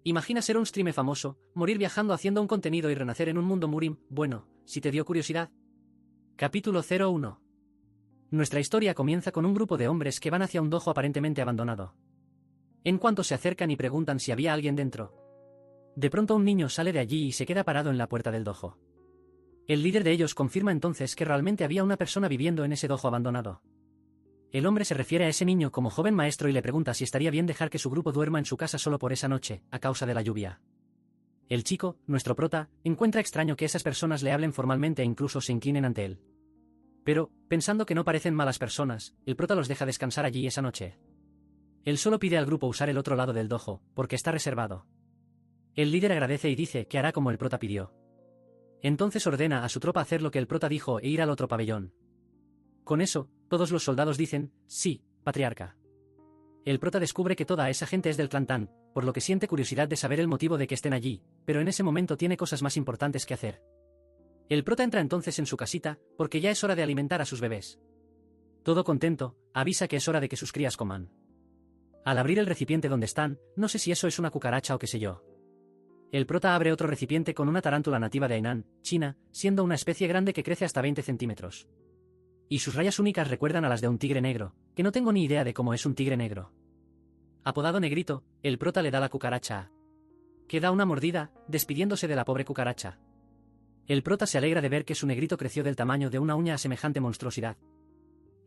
Imagina ser un streamer famoso, morir viajando haciendo un contenido y renacer en un mundo Murim. Bueno, si te dio curiosidad. Capítulo 01. Nuestra historia comienza con un grupo de hombres que van hacia un dojo aparentemente abandonado. En cuanto se acercan y preguntan si había alguien dentro, de pronto un niño sale de allí y se queda parado en la puerta del dojo. El líder de ellos confirma entonces que realmente había una persona viviendo en ese dojo abandonado. El hombre se refiere a ese niño como joven maestro y le pregunta si estaría bien dejar que su grupo duerma en su casa solo por esa noche, a causa de la lluvia. El chico, nuestro prota, encuentra extraño que esas personas le hablen formalmente e incluso se inclinen ante él. Pero, pensando que no parecen malas personas, el prota los deja descansar allí esa noche. Él solo pide al grupo usar el otro lado del dojo, porque está reservado. El líder agradece y dice que hará como el prota pidió. Entonces ordena a su tropa hacer lo que el prota dijo e ir al otro pabellón. Con eso, todos los soldados dicen, sí, patriarca. El prota descubre que toda esa gente es del clan Tan, por lo que siente curiosidad de saber el motivo de que estén allí, pero en ese momento tiene cosas más importantes que hacer. El prota entra entonces en su casita, porque ya es hora de alimentar a sus bebés. Todo contento, avisa que es hora de que sus crías coman. Al abrir el recipiente donde están, no sé si eso es una cucaracha o qué sé yo. El prota abre otro recipiente con una tarántula nativa de Hainan, China, siendo una especie grande que crece hasta 20 centímetros. Y sus rayas únicas recuerdan a las de un tigre negro, que no tengo ni idea de cómo es un tigre negro. Apodado Negrito, el prota le da la cucaracha que da una mordida, despidiéndose de la pobre cucaracha. El prota se alegra de ver que su negrito creció del tamaño de una uña a semejante monstruosidad.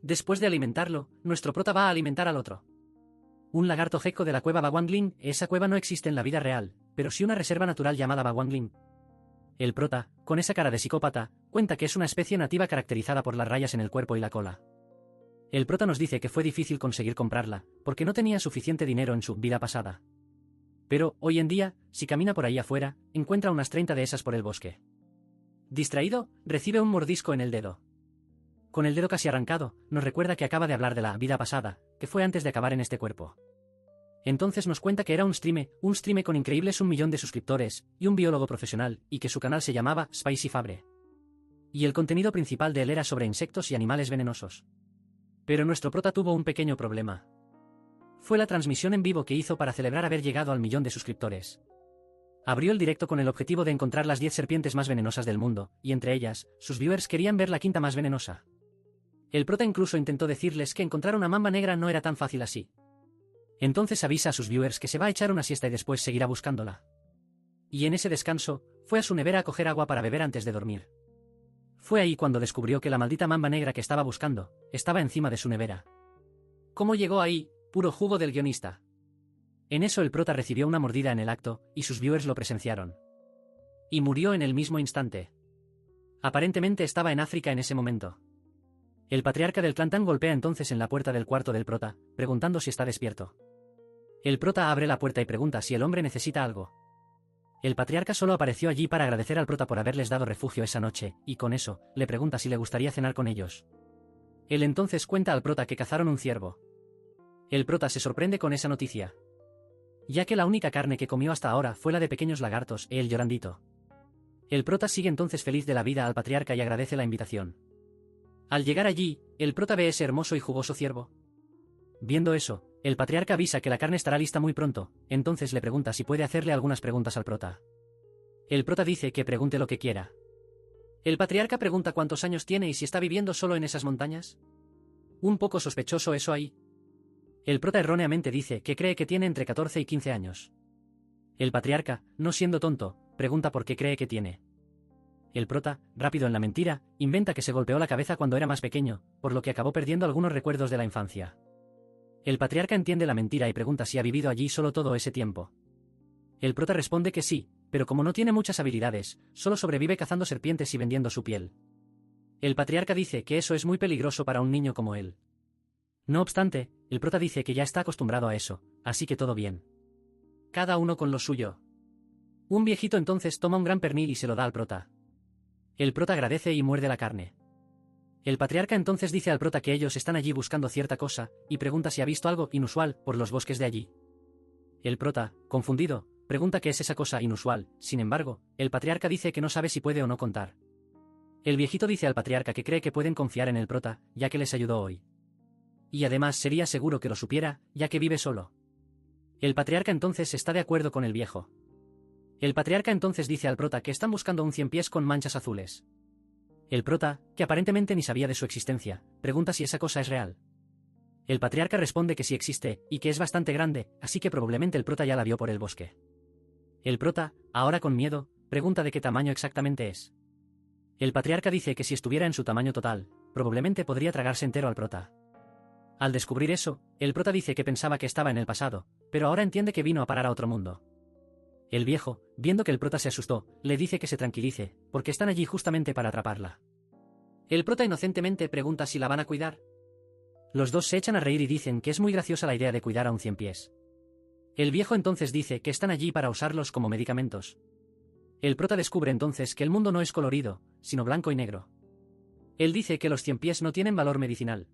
Después de alimentarlo, nuestro prota va a alimentar al otro. Un lagarto gecko de la cueva Bawangling. Esa cueva no existe en la vida real, pero sí una reserva natural llamada Bawangling. El prota, con esa cara de psicópata, cuenta que es una especie nativa caracterizada por las rayas en el cuerpo y la cola. El prota nos dice que fue difícil conseguir comprarla, porque no tenía suficiente dinero en su vida pasada. Pero, hoy en día, si camina por ahí afuera, encuentra unas 30 de esas por el bosque. Distraído, recibe un mordisco en el dedo. Con el dedo casi arrancado, nos recuerda que acaba de hablar de la vida pasada, que fue antes de acabar en este cuerpo. Entonces nos cuenta que era un streamer con increíbles 1 millón de suscriptores, y un biólogo profesional, y que su canal se llamaba Spicy Fabre. Y el contenido principal de él era sobre insectos y animales venenosos. Pero nuestro prota tuvo un pequeño problema. Fue la transmisión en vivo que hizo para celebrar haber llegado al 1.000.000 de suscriptores. Abrió el directo con el objetivo de encontrar las 10 serpientes más venenosas del mundo, y entre ellas, sus viewers querían ver la quinta más venenosa. El prota incluso intentó decirles que encontrar una mamba negra no era tan fácil así. Entonces avisa a sus viewers que se va a echar una siesta y después seguirá buscándola. Y en ese descanso, fue a su nevera a coger agua para beber antes de dormir. Fue ahí cuando descubrió que la maldita mamba negra que estaba buscando, estaba encima de su nevera. ¿Cómo llegó ahí? Puro jugo del guionista. En eso el prota recibió una mordida en el acto, y sus viewers lo presenciaron. Y murió en el mismo instante. Aparentemente estaba en África en ese momento. El patriarca del clan Tan golpea entonces en la puerta del cuarto del prota, preguntando si está despierto. El prota abre la puerta y pregunta si el hombre necesita algo. El patriarca solo apareció allí para agradecer al prota por haberles dado refugio esa noche, y con eso, le pregunta si le gustaría cenar con ellos. Él entonces cuenta al prota que cazaron un ciervo. El prota se sorprende con esa noticia, ya que la única carne que comió hasta ahora fue la de pequeños lagartos, el llorandito. El prota sigue entonces feliz de la vida al patriarca y agradece la invitación. Al llegar allí, el prota ve ese hermoso y jugoso ciervo. Viendo eso, el patriarca avisa que la carne estará lista muy pronto, entonces le pregunta si puede hacerle algunas preguntas al prota. El prota dice que pregunte lo que quiera. El patriarca pregunta cuántos años tiene y si está viviendo solo en esas montañas. Un poco sospechoso eso ahí. El prota erróneamente dice que cree que tiene entre 14 y 15 años. El patriarca, no siendo tonto, pregunta por qué cree que tiene. El prota, rápido en la mentira, inventa que se golpeó la cabeza cuando era más pequeño, por lo que acabó perdiendo algunos recuerdos de la infancia. El patriarca entiende la mentira y pregunta si ha vivido allí solo todo ese tiempo. El prota responde que sí, pero como no tiene muchas habilidades, solo sobrevive cazando serpientes y vendiendo su piel. El patriarca dice que eso es muy peligroso para un niño como él. No obstante, el prota dice que ya está acostumbrado a eso, así que todo bien. Cada uno con lo suyo. Un viejito entonces toma un gran pernil y se lo da al prota. El prota agradece y muerde la carne. El patriarca entonces dice al prota que ellos están allí buscando cierta cosa, y pregunta si ha visto algo inusual por los bosques de allí. El prota, confundido, pregunta qué es esa cosa inusual, sin embargo, el patriarca dice que no sabe si puede o no contar. El viejito dice al patriarca que cree que pueden confiar en el prota, ya que les ayudó hoy. Y además sería seguro que lo supiera, ya que vive solo. El patriarca entonces está de acuerdo con el viejo. El patriarca entonces dice al prota que están buscando un 100 pies con manchas azules. El prota, que aparentemente ni sabía de su existencia, pregunta si esa cosa es real. El patriarca responde que sí existe, y que es bastante grande, así que probablemente el prota ya la vio por el bosque. El prota, ahora con miedo, pregunta de qué tamaño exactamente es. El patriarca dice que si estuviera en su tamaño total, probablemente podría tragarse entero al prota. Al descubrir eso, el prota dice que pensaba que estaba en el pasado, pero ahora entiende que vino a parar a otro mundo. El viejo, viendo que el prota se asustó, le dice que se tranquilice, porque están allí justamente para atraparla. El prota inocentemente pregunta si la van a cuidar. Los dos se echan a reír y dicen que es muy graciosa la idea de cuidar a un 100 pies. El viejo entonces dice que están allí para usarlos como medicamentos. El prota descubre entonces que el mundo no es colorido, sino blanco y negro. Él dice que los 100 pies no tienen valor medicinal.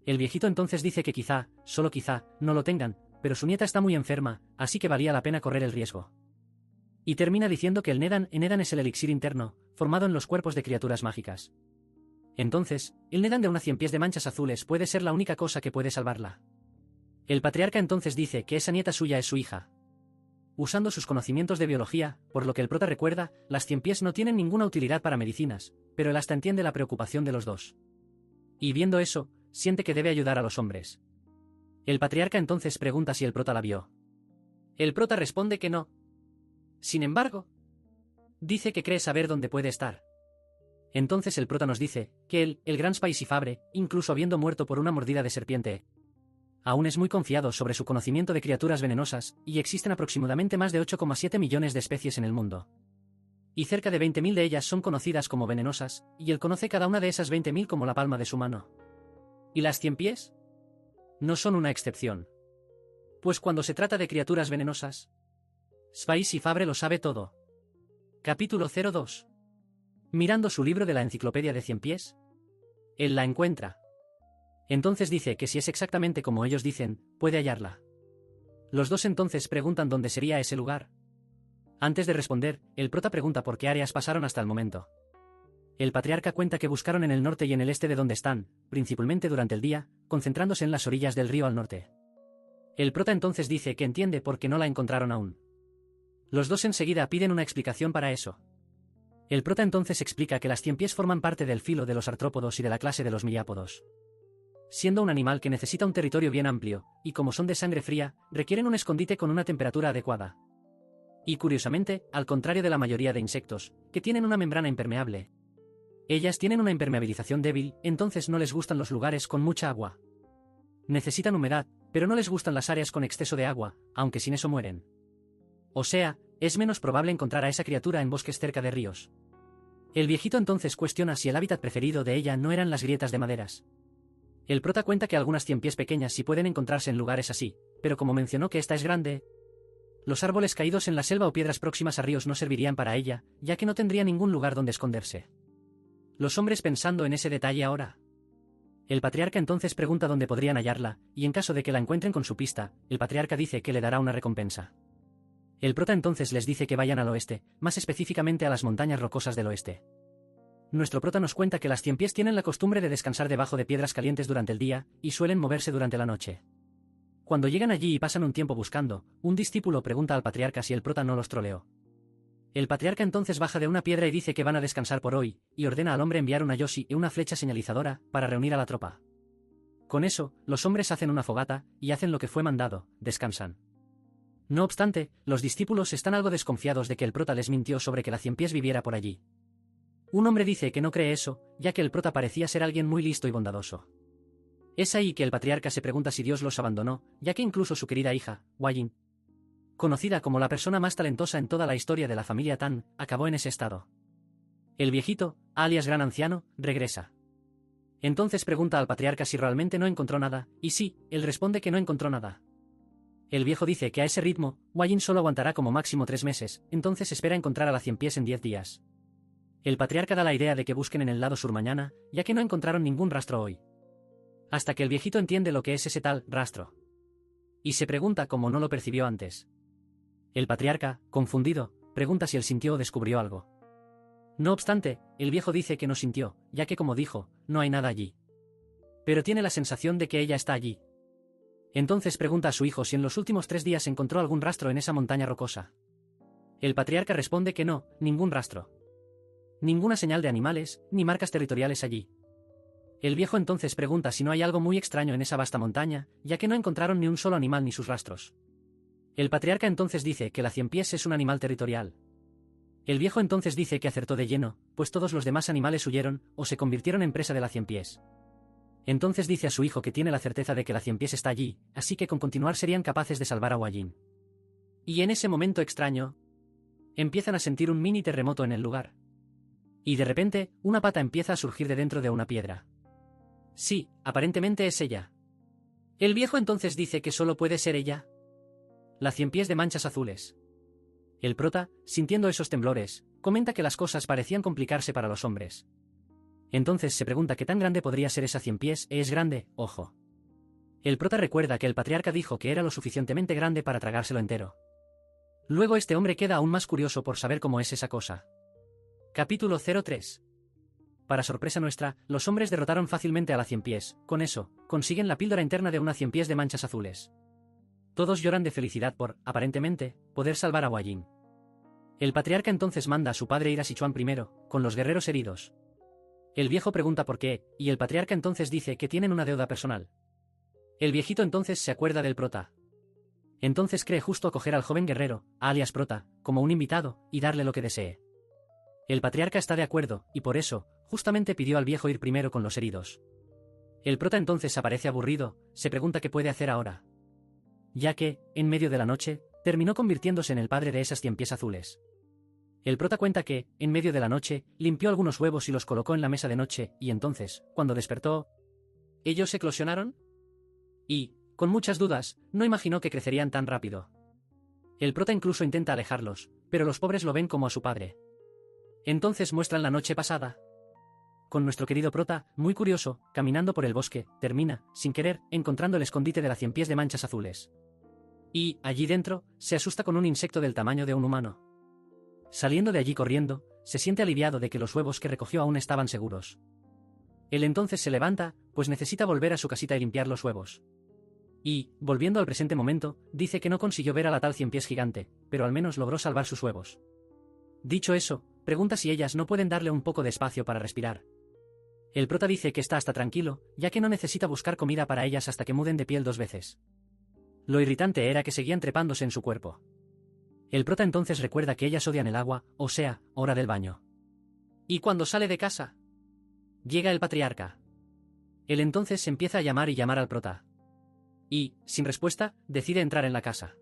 El viejito entonces dice que quizá, solo quizá, no lo tengan, pero su nieta está muy enferma, así que valía la pena correr el riesgo. Y termina diciendo que el Nedan es el elixir interno, formado en los cuerpos de criaturas mágicas. Entonces, el Nedan de unas 100 pies de manchas azules puede ser la única cosa que puede salvarla. El patriarca entonces dice que esa nieta suya es su hija. Usando sus conocimientos de biología, por lo que el prota recuerda, las 100 pies no tienen ninguna utilidad para medicinas, pero él hasta entiende la preocupación de los dos. Y viendo eso, siente que debe ayudar a los hombres. El patriarca entonces pregunta si el prota la vio. El prota responde que no. Sin embargo, dice que cree saber dónde puede estar. Entonces el prota nos dice que él, el gran Spicifabra, incluso habiendo muerto por una mordida de serpiente, aún es muy confiado sobre su conocimiento de criaturas venenosas, y existen aproximadamente más de 8,7 millones de especies en el mundo. Y cerca de 20.000 de ellas son conocidas como venenosas, y él conoce cada una de esas 20.000 como la palma de su mano. ¿Y las 100 pies? No son una excepción. Pues cuando se trata de criaturas venenosas, Spicifabra lo sabe todo. Capítulo 02. Mirando su libro de la enciclopedia de 100 pies, él la encuentra. Entonces dice que si es exactamente como ellos dicen, puede hallarla. Los dos entonces preguntan dónde sería ese lugar. Antes de responder, el prota pregunta por qué áreas pasaron hasta el momento. El patriarca cuenta que buscaron en el norte y en el este de donde están, principalmente durante el día, concentrándose en las orillas del río al norte. El prota entonces dice que entiende por qué no la encontraron aún. Los dos enseguida piden una explicación para eso. El prota entonces explica que las 100 pies forman parte del filo de los artrópodos y de la clase de los miriápodos. Siendo un animal que necesita un territorio bien amplio, y como son de sangre fría, requieren un escondite con una temperatura adecuada. Y curiosamente, al contrario de la mayoría de insectos, que tienen una membrana impermeable, ellas tienen una impermeabilización débil, entonces no les gustan los lugares con mucha agua. Necesitan humedad, pero no les gustan las áreas con exceso de agua, aunque sin eso mueren. O sea, es menos probable encontrar a esa criatura en bosques cerca de ríos. El viejito entonces cuestiona si el hábitat preferido de ella no eran las grietas de maderas. El prota cuenta que algunas 100 pies pequeñas sí pueden encontrarse en lugares así, pero como mencionó que esta es grande, los árboles caídos en la selva o piedras próximas a ríos no servirían para ella, ya que no tendría ningún lugar donde esconderse. Los hombres pensando en ese detalle ahora. El patriarca entonces pregunta dónde podrían hallarla, y en caso de que la encuentren con su pista, el patriarca dice que le dará una recompensa. El prota entonces les dice que vayan al oeste, más específicamente a las montañas rocosas del oeste. Nuestro prota nos cuenta que las 100 pies tienen la costumbre de descansar debajo de piedras calientes durante el día, y suelen moverse durante la noche. Cuando llegan allí y pasan un tiempo buscando, un discípulo pregunta al patriarca si el prota no los troleó. El patriarca entonces baja de una piedra y dice que van a descansar por hoy, y ordena al hombre enviar una yoshi y una flecha señalizadora, para reunir a la tropa. Con eso, los hombres hacen una fogata, y hacen lo que fue mandado, descansan. No obstante, los discípulos están algo desconfiados de que el prota les mintió sobre que la 100 pies viviera por allí. Un hombre dice que no cree eso, ya que el prota parecía ser alguien muy listo y bondadoso. Es ahí que el patriarca se pregunta si Dios los abandonó, ya que incluso su querida hija, Wayin, conocida como la persona más talentosa en toda la historia de la familia Tan, acabó en ese estado. El viejito, alias gran anciano, regresa. Entonces pregunta al patriarca si realmente no encontró nada, y sí, él responde que no encontró nada. El viejo dice que a ese ritmo, Wayin solo aguantará como máximo 3 meses, entonces espera encontrar a la 100 pies en 10 días. El patriarca da la idea de que busquen en el lado sur mañana, ya que no encontraron ningún rastro hoy. Hasta que el viejito entiende lo que es ese tal rastro. Y se pregunta cómo no lo percibió antes. El patriarca, confundido, pregunta si él sintió o descubrió algo. No obstante, el viejo dice que no sintió, ya que como dijo, no hay nada allí. Pero tiene la sensación de que ella está allí. Entonces pregunta a su hijo si en los últimos 3 días encontró algún rastro en esa montaña rocosa. El patriarca responde que no, ningún rastro. Ninguna señal de animales, ni marcas territoriales allí. El viejo entonces pregunta si no hay algo muy extraño en esa vasta montaña, ya que no encontraron ni un solo animal ni sus rastros. El patriarca entonces dice que la ciempiés es un animal territorial. El viejo entonces dice que acertó de lleno, pues todos los demás animales huyeron, o se convirtieron en presa de la ciempiés. Entonces dice a su hijo que tiene la certeza de que la ciempiés está allí, así que con continuar serían capaces de salvar a Huallín. Y en ese momento extraño, empiezan a sentir un mini terremoto en el lugar. Y de repente, una pata empieza a surgir de dentro de una piedra. Sí, aparentemente es ella. El viejo entonces dice que solo puede ser ella. La ciempiés de manchas azules. El prota, sintiendo esos temblores, comenta que las cosas parecían complicarse para los hombres. Entonces se pregunta qué tan grande podría ser esa ciempiés, es grande, ojo. El prota recuerda que el patriarca dijo que era lo suficientemente grande para tragárselo entero. Luego este hombre queda aún más curioso por saber cómo es esa cosa. Capítulo 03. Para sorpresa nuestra, los hombres derrotaron fácilmente a la ciempiés, con eso, consiguen la píldora interna de una ciempiés de manchas azules. Todos lloran de felicidad por, aparentemente, poder salvar a Huallín. El patriarca entonces manda a su padre ir a Sichuan primero, con los guerreros heridos. El viejo pregunta por qué, y el patriarca entonces dice que tienen una deuda personal. El viejito entonces se acuerda del prota. Entonces cree justo acoger al joven guerrero, alias prota, como un invitado, y darle lo que desee. El patriarca está de acuerdo, y por eso, justamente pidió al viejo ir primero con los heridos. El prota entonces aparece aburrido, se pregunta qué puede hacer ahora. Ya que, en medio de la noche, terminó convirtiéndose en el padre de esas ciempiés azules. El prota cuenta que, en medio de la noche, limpió algunos huevos y los colocó en la mesa de noche, y entonces, cuando despertó, ¿ellos eclosionaron? Y, con muchas dudas, no imaginó que crecerían tan rápido. El prota incluso intenta alejarlos, pero los pobres lo ven como a su padre. Entonces muestran la noche pasada. Con nuestro querido prota, muy curioso, caminando por el bosque, termina, sin querer, encontrando el escondite de la ciempiés de manchas azules. Y, allí dentro, se asusta con un insecto del tamaño de un humano. Saliendo de allí corriendo, se siente aliviado de que los huevos que recogió aún estaban seguros. Él entonces se levanta, pues necesita volver a su casita y limpiar los huevos. Y, volviendo al presente momento, dice que no consiguió ver a la tal ciempiés gigante, pero al menos logró salvar sus huevos. Dicho eso, pregunta si ellas no pueden darle un poco de espacio para respirar. El prota dice que está hasta tranquilo, ya que no necesita buscar comida para ellas hasta que muden de piel 2 veces. Lo irritante era que seguían trepándose en su cuerpo. El prota entonces recuerda que ellas odian el agua, o sea, hora del baño. Y cuando sale de casa, llega el patriarca. Él entonces se empieza a llamar y llamar al prota. Y, sin respuesta, decide entrar en la casa.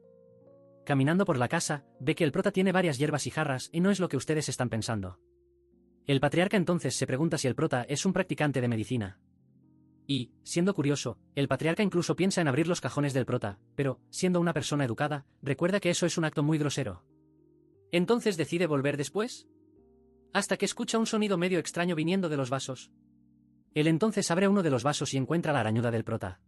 Caminando por la casa, ve que el prota tiene varias hierbas y jarras y no es lo que ustedes están pensando. El patriarca entonces se pregunta si el prota es un practicante de medicina. Y, siendo curioso, el patriarca incluso piensa en abrir los cajones del prota, pero, siendo una persona educada, recuerda que eso es un acto muy grosero. Entonces decide volver después, hasta que escucha un sonido medio extraño viniendo de los vasos. Él entonces abre uno de los vasos y encuentra la arañuda del prota.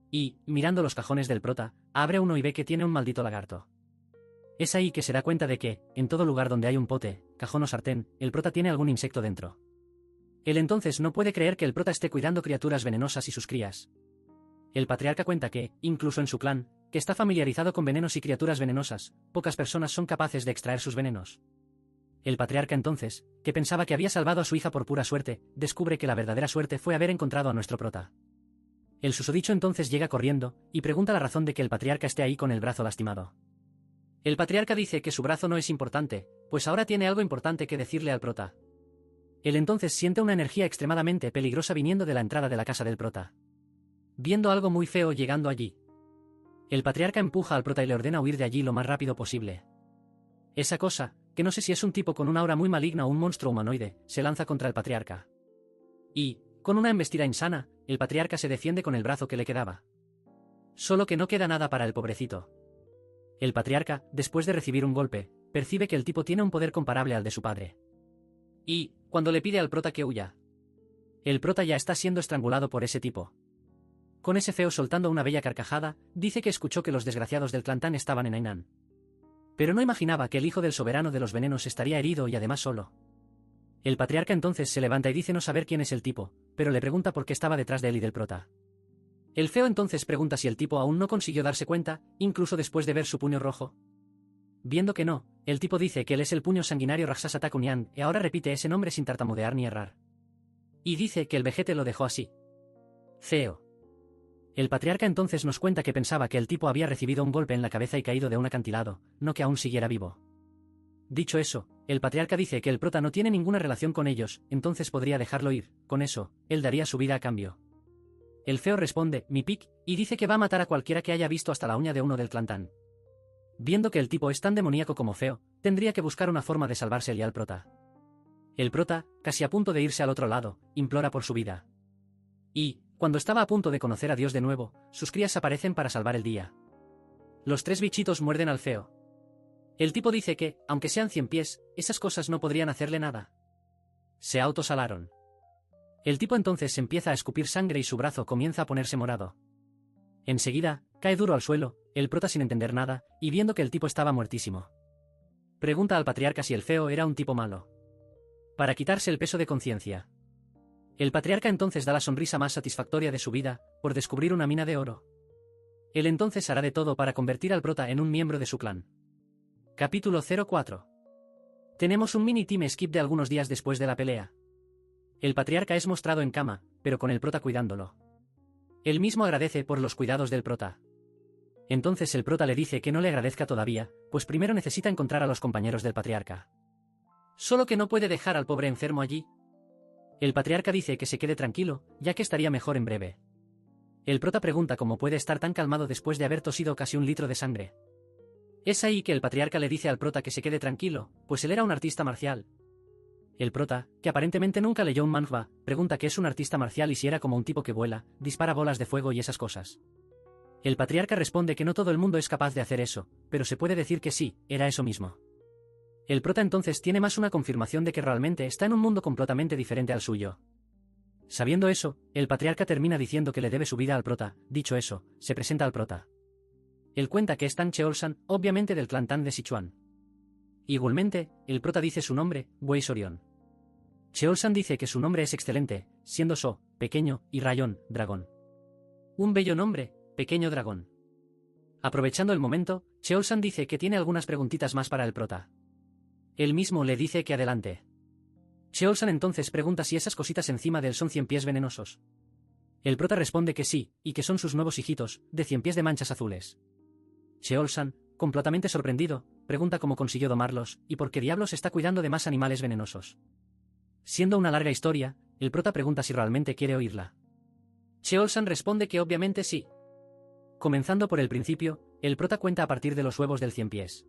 Y, mirando los cajones del prota, abre uno y ve que tiene un maldito lagarto. Es ahí que se da cuenta de que, en todo lugar donde hay un pote, cajón o sartén, el prota tiene algún insecto dentro. Él entonces no puede creer que el prota esté cuidando criaturas venenosas y sus crías. El patriarca cuenta que, incluso en su clan, que está familiarizado con venenos y criaturas venenosas, pocas personas son capaces de extraer sus venenos. El patriarca entonces, que pensaba que había salvado a su hija por pura suerte, descubre que la verdadera suerte fue haber encontrado a nuestro prota. El susodicho entonces llega corriendo, y pregunta la razón de que el patriarca esté ahí con el brazo lastimado. El patriarca dice que su brazo no es importante, pues ahora tiene algo importante que decirle al prota. Él entonces siente una energía extremadamente peligrosa viniendo de la entrada de la casa del prota. Viendo algo muy feo llegando allí, el patriarca empuja al prota y le ordena huir de allí lo más rápido posible. Esa cosa, que no sé si es un tipo con una aura muy maligna o un monstruo humanoide, se lanza contra el patriarca. Y, con una embestida insana, el patriarca se defiende con el brazo que le quedaba. Solo que no queda nada para el pobrecito. El patriarca, después de recibir un golpe, percibe que el tipo tiene un poder comparable al de su padre. Y, cuando le pide al prota que huya, el prota ya está siendo estrangulado por ese tipo. Con ese feo soltando una bella carcajada, dice que escuchó que los desgraciados del clan Tan estaban en Hainan. Pero no imaginaba que el hijo del soberano de los venenos estaría herido y además solo. El patriarca entonces se levanta y dice no saber quién es el tipo, pero le pregunta por qué estaba detrás de él y del prota. El feo entonces pregunta si el tipo aún no consiguió darse cuenta, incluso después de ver su puño rojo. Viendo que no, el tipo dice que él es el puño sanguinario Raksasa Takunian, y ahora repite ese nombre sin tartamudear ni errar. Y dice que el vejete lo dejó así. Feo. El patriarca entonces nos cuenta que pensaba que el tipo había recibido un golpe en la cabeza y caído de un acantilado, no que aún siguiera vivo. Dicho eso, el patriarca dice que el prota no tiene ninguna relación con ellos, entonces podría dejarlo ir, con eso, él daría su vida a cambio. El feo responde, mi pic, y dice que va a matar a cualquiera que haya visto hasta la uña de uno del clan Tan. Viendo que el tipo es tan demoníaco como feo, tendría que buscar una forma de salvarse y al prota. El prota, casi a punto de irse al otro lado, implora por su vida. Y, cuando estaba a punto de conocer a Dios de nuevo, sus crías aparecen para salvar el día. Los 3 bichitos muerden al feo. El tipo dice que, aunque sean 100 pies, esas cosas no podrían hacerle nada. Se autosalaron. El tipo entonces empieza a escupir sangre y su brazo comienza a ponerse morado. Enseguida, cae duro al suelo, el prota sin entender nada, y viendo que el tipo estaba muertísimo. Pregunta al patriarca si el feo era un tipo malo. Para quitarse el peso de conciencia. El patriarca entonces da la sonrisa más satisfactoria de su vida, por descubrir una mina de oro. Él entonces hará de todo para convertir al prota en un miembro de su clan. Capítulo 04. Tenemos un mini team skip de algunos días después de la pelea. El patriarca es mostrado en cama, pero con el prota cuidándolo. Él mismo agradece por los cuidados del prota. Entonces el prota le dice que no le agradezca todavía, pues primero necesita encontrar a los compañeros del patriarca. Solo que no puede dejar al pobre enfermo allí. El patriarca dice que se quede tranquilo, ya que estaría mejor en breve. El prota pregunta cómo puede estar tan calmado después de haber tosido casi 1 litro de sangre. Es ahí que el patriarca le dice al prota que se quede tranquilo, pues él era un artista marcial. El prota, que aparentemente nunca leyó un manhwa, pregunta qué es un artista marcial y si era como un tipo que vuela, dispara bolas de fuego y esas cosas. El patriarca responde que no todo el mundo es capaz de hacer eso, pero se puede decir que sí, era eso mismo. El prota entonces tiene más una confirmación de que realmente está en un mundo completamente diferente al suyo. Sabiendo eso, el patriarca termina diciendo que le debe su vida al prota. Dicho eso, se presenta al prota. Él cuenta que es Tan Cheolsan, obviamente del clan Tan de Sichuan. Igualmente, el prota dice su nombre, Wei Sorion. Cheolsan dice que su nombre es excelente, siendo So, pequeño, y Rayon, dragón. Un bello nombre, pequeño dragón. Aprovechando el momento, Cheolsan dice que tiene algunas preguntitas más para el prota. Él mismo le dice que adelante. Cheolsan entonces pregunta si esas cositas encima de él son 100 pies venenosos. El prota responde que sí, y que son sus nuevos hijitos, de 100 pies de manchas azules. Cheolsan, completamente sorprendido, pregunta cómo consiguió domarlos, y por qué diablos está cuidando de más animales venenosos. Siendo una larga historia, el prota pregunta si realmente quiere oírla. Cheolsan responde que obviamente sí. Comenzando por el principio, el prota cuenta a partir de los huevos del 100 pies.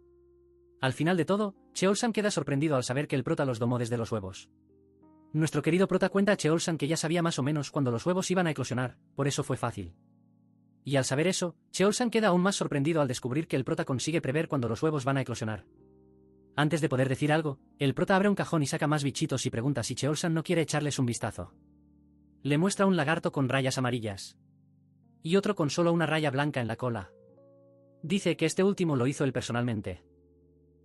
Al final de todo, Cheolsan queda sorprendido al saber que el prota los domó desde los huevos. Nuestro querido prota cuenta a Cheolsan que ya sabía más o menos cuando los huevos iban a eclosionar, por eso fue fácil. Y al saber eso, Cheolsan queda aún más sorprendido al descubrir que el prota consigue prever cuando los huevos van a eclosionar. Antes de poder decir algo, el prota abre un cajón y saca más bichitos y pregunta si Cheolsan no quiere echarles un vistazo. Le muestra un lagarto con rayas amarillas. Y otro con solo una raya blanca en la cola. Dice que este último lo hizo él personalmente.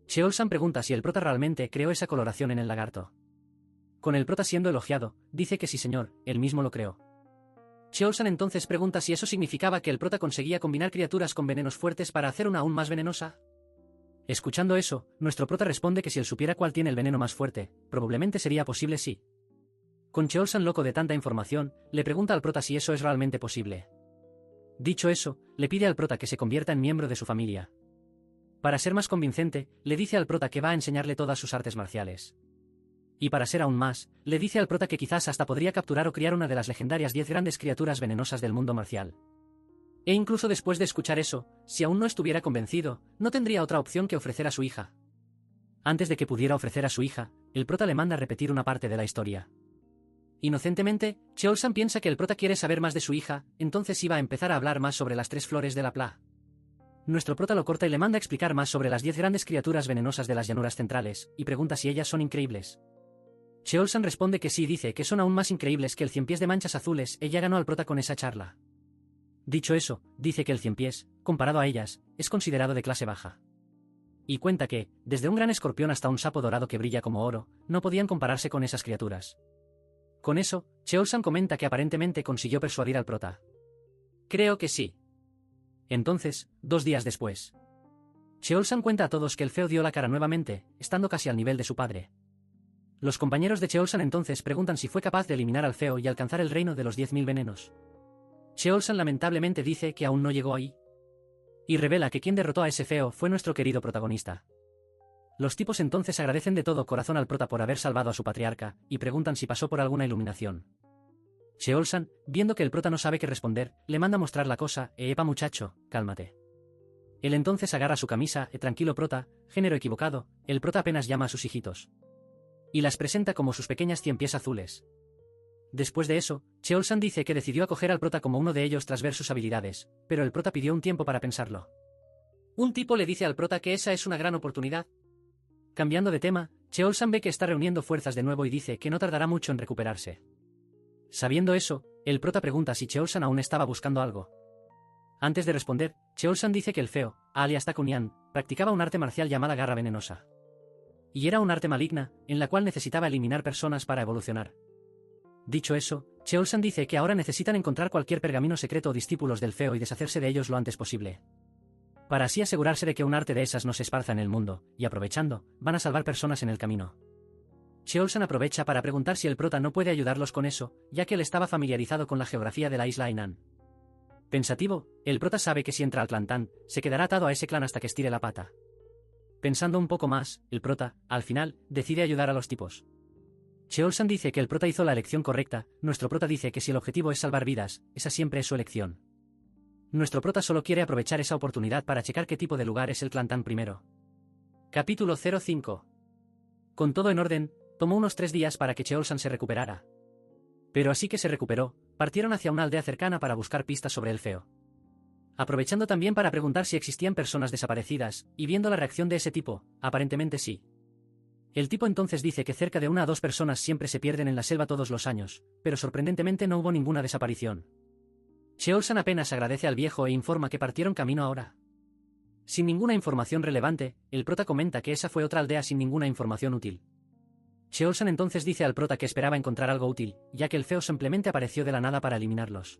Cheolsan pregunta si el prota realmente creó esa coloración en el lagarto. Con el prota siendo elogiado, dice que sí señor, él mismo lo creó. Cheolsan entonces pregunta si eso significaba que el prota conseguía combinar criaturas con venenos fuertes para hacer una aún más venenosa. Escuchando eso, nuestro prota responde que si él supiera cuál tiene el veneno más fuerte, probablemente sería posible sí. Con Cheolsan loco de tanta información, le pregunta al prota si eso es realmente posible. Dicho eso, le pide al prota que se convierta en miembro de su familia. Para ser más convincente, le dice al prota que va a enseñarle todas sus artes marciales. Y para ser aún más, le dice al prota que quizás hasta podría capturar o criar una de las legendarias 10 grandes criaturas venenosas del mundo marcial. E incluso después de escuchar eso, si aún no estuviera convencido, no tendría otra opción que ofrecer a su hija. Antes de que pudiera ofrecer a su hija, el prota le manda repetir una parte de la historia. Inocentemente, Cheolsan piensa que el prota quiere saber más de su hija, entonces iba a empezar a hablar más sobre las 3 flores de la pla. Nuestro prota lo corta y le manda a explicar más sobre las 10 grandes criaturas venenosas de las llanuras centrales, y pregunta si ellas son increíbles. Cheolsan responde que sí y dice que son aún más increíbles que el 100 pies de manchas azules. Ella ganó al prota con esa charla. Dicho eso, dice que el 100 pies, comparado a ellas, es considerado de clase baja. Y cuenta que, desde un gran escorpión hasta un sapo dorado que brilla como oro, no podían compararse con esas criaturas. Con eso, Cheolsan comenta que aparentemente consiguió persuadir al prota. Creo que sí. Entonces, 2 días después. Cheolsan cuenta a todos que el feo dio la cara nuevamente, estando casi al nivel de su padre. Los compañeros de Cheolsan entonces preguntan si fue capaz de eliminar al feo y alcanzar el reino de los 10.000 venenos. Cheolsan lamentablemente dice que aún no llegó ahí. Y revela que quien derrotó a ese feo fue nuestro querido protagonista. Los tipos entonces agradecen de todo corazón al prota por haber salvado a su patriarca, y preguntan si pasó por alguna iluminación. Cheolsan, viendo que el prota no sabe qué responder, le manda mostrar la cosa, epa muchacho, cálmate. Él entonces agarra su camisa, tranquilo prota, género equivocado, el prota apenas llama a sus hijitos. Y las presenta como sus pequeñas 100 pies azules. Después de eso, Cheolsan dice que decidió acoger al prota como uno de ellos tras ver sus habilidades, pero el prota pidió un tiempo para pensarlo. Un tipo le dice al prota que esa es una gran oportunidad. Cambiando de tema, Cheolsan ve que está reuniendo fuerzas de nuevo y dice que no tardará mucho en recuperarse. Sabiendo eso, el prota pregunta si Cheolsan aún estaba buscando algo. Antes de responder, Cheolsan dice que el feo, alias Takunian, practicaba un arte marcial llamada garra venenosa. Y era un arte maligna, en la cual necesitaba eliminar personas para evolucionar. Dicho eso, Cheolsan dice que ahora necesitan encontrar cualquier pergamino secreto o discípulos del feo y deshacerse de ellos lo antes posible. Para así asegurarse de que un arte de esas no se esparza en el mundo, y aprovechando, van a salvar personas en el camino. Cheolsan aprovecha para preguntar si el prota no puede ayudarlos con eso, ya que él estaba familiarizado con la geografía de la isla Hainan. Pensativo, el prota sabe que si entra al clan Tan, se quedará atado a ese clan hasta que estire la pata. Pensando un poco más, el prota, al final, decide ayudar a los tipos. Cheolsan dice que el prota hizo la elección correcta, nuestro prota dice que si el objetivo es salvar vidas, esa siempre es su elección. Nuestro prota solo quiere aprovechar esa oportunidad para checar qué tipo de lugar es el clan Tan primero. Capítulo 05. Con todo en orden, tomó unos 3 días para que Cheolsan se recuperara. Pero así que se recuperó, partieron hacia una aldea cercana para buscar pistas sobre el feo. Aprovechando también para preguntar si existían personas desaparecidas, y viendo la reacción de ese tipo, aparentemente sí. El tipo entonces dice que cerca de 1 a 2 personas siempre se pierden en la selva todos los años, pero sorprendentemente no hubo ninguna desaparición. Cheolsan apenas agradece al viejo e informa que partieron camino ahora. Sin ninguna información relevante, el prota comenta que esa fue otra aldea sin ninguna información útil. Cheolsan entonces dice al prota que esperaba encontrar algo útil, ya que el feo simplemente apareció de la nada para eliminarlos.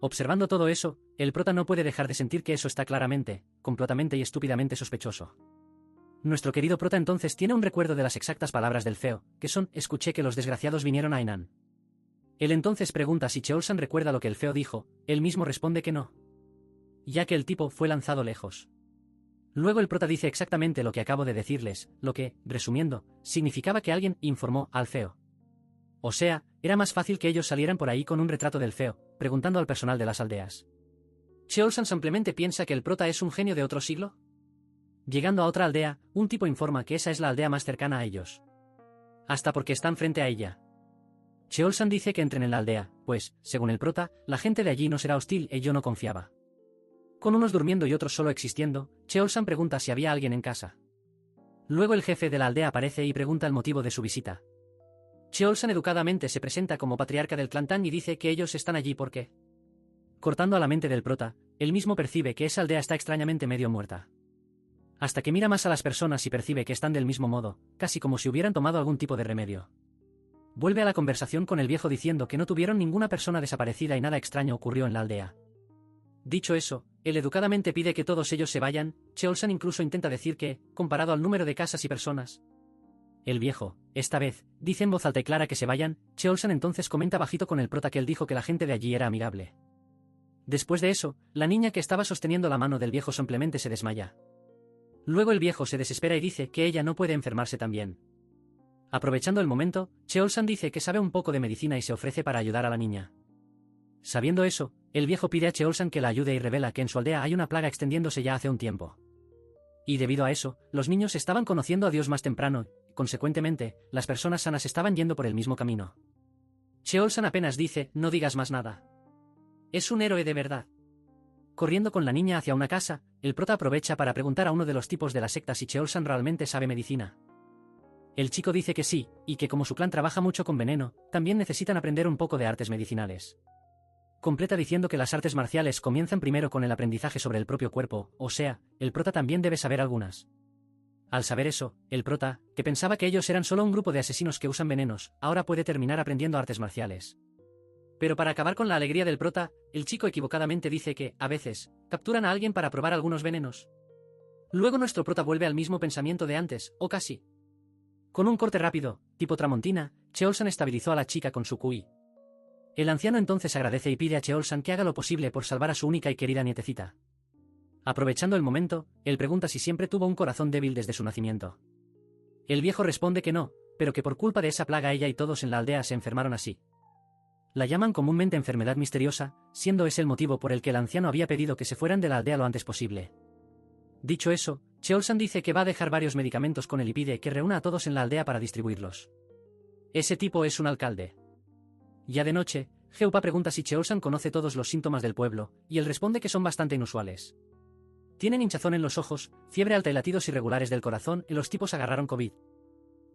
Observando todo eso, el prota no puede dejar de sentir que eso está claramente, completamente y estúpidamente sospechoso. Nuestro querido prota entonces tiene un recuerdo de las exactas palabras del feo, que son: escuché que los desgraciados vinieron a Hainan. Él entonces pregunta si Cheolsan recuerda lo que el feo dijo, él mismo responde que no, ya que el tipo fue lanzado lejos. Luego el prota dice exactamente lo que acabo de decirles, lo que, resumiendo, significaba que alguien informó al feo. O sea, era más fácil que ellos salieran por ahí con un retrato del feo, preguntando al personal de las aldeas. ¿Cheolsan simplemente piensa que el prota es un genio de otro siglo? Llegando a otra aldea, un tipo informa que esa es la aldea más cercana a ellos. Hasta porque están frente a ella. Cheolsan dice que entren en la aldea, pues, según el prota, la gente de allí no será hostil y yo no confiaba. Con unos durmiendo y otros solo existiendo, Cheolsan pregunta si había alguien en casa. Luego el jefe de la aldea aparece y pregunta el motivo de su visita. Cheolsan educadamente se presenta como patriarca del clan Tan y dice que ellos están allí porque... Cortando a la mente del prota, él mismo percibe que esa aldea está extrañamente medio muerta. Hasta que mira más a las personas y percibe que están del mismo modo, casi como si hubieran tomado algún tipo de remedio. Vuelve a la conversación con el viejo diciendo que no tuvieron ninguna persona desaparecida y nada extraño ocurrió en la aldea. Dicho eso, él educadamente pide que todos ellos se vayan. Cheolsan incluso intenta decir que, comparado al número de casas y personas, el viejo, esta vez, dice en voz alta y clara que se vayan. Cheolsan entonces comenta bajito con el prota que él dijo que la gente de allí era amigable. Después de eso, la niña que estaba sosteniendo la mano del viejo simplemente se desmaya. Luego el viejo se desespera y dice que ella no puede enfermarse también. Aprovechando el momento, Cheolsan dice que sabe un poco de medicina y se ofrece para ayudar a la niña. Sabiendo eso, el viejo pide a Cheolsan que la ayude y revela que en su aldea hay una plaga extendiéndose ya hace un tiempo. Y debido a eso, los niños estaban conociendo a Dios más temprano, y, consecuentemente, las personas sanas estaban yendo por el mismo camino. Cheolsan apenas dice, no digas más nada. Es un héroe de verdad. Corriendo con la niña hacia una casa, el prota aprovecha para preguntar a uno de los tipos de la secta si Cheolsan realmente sabe medicina. El chico dice que sí, y que como su clan trabaja mucho con veneno, también necesitan aprender un poco de artes medicinales. Completa diciendo que las artes marciales comienzan primero con el aprendizaje sobre el propio cuerpo, o sea, el prota también debe saber algunas. Al saber eso, el prota, que pensaba que ellos eran solo un grupo de asesinos que usan venenos, ahora puede terminar aprendiendo artes marciales. Pero para acabar con la alegría del prota, el chico equivocadamente dice que, a veces, capturan a alguien para probar algunos venenos. Luego nuestro prota vuelve al mismo pensamiento de antes, o casi. Con un corte rápido, tipo Tramontina, Cheolsan estabilizó a la chica con su QI. El anciano entonces agradece y pide a Cheolsan que haga lo posible por salvar a su única y querida nietecita. Aprovechando el momento, él pregunta si siempre tuvo un corazón débil desde su nacimiento. El viejo responde que no, pero que por culpa de esa plaga ella y todos en la aldea se enfermaron así. La llaman comúnmente enfermedad misteriosa, siendo ese el motivo por el que el anciano había pedido que se fueran de la aldea lo antes posible. Dicho eso, Cheolsan dice que va a dejar varios medicamentos con él y pide que reúna a todos en la aldea para distribuirlos. Ese tipo es un alcalde. Ya de noche, Geupa pregunta si Cheolsan conoce todos los síntomas del pueblo, y él responde que son bastante inusuales. Tienen hinchazón en los ojos, fiebre alta y latidos irregulares del corazón, y los tipos agarraron COVID.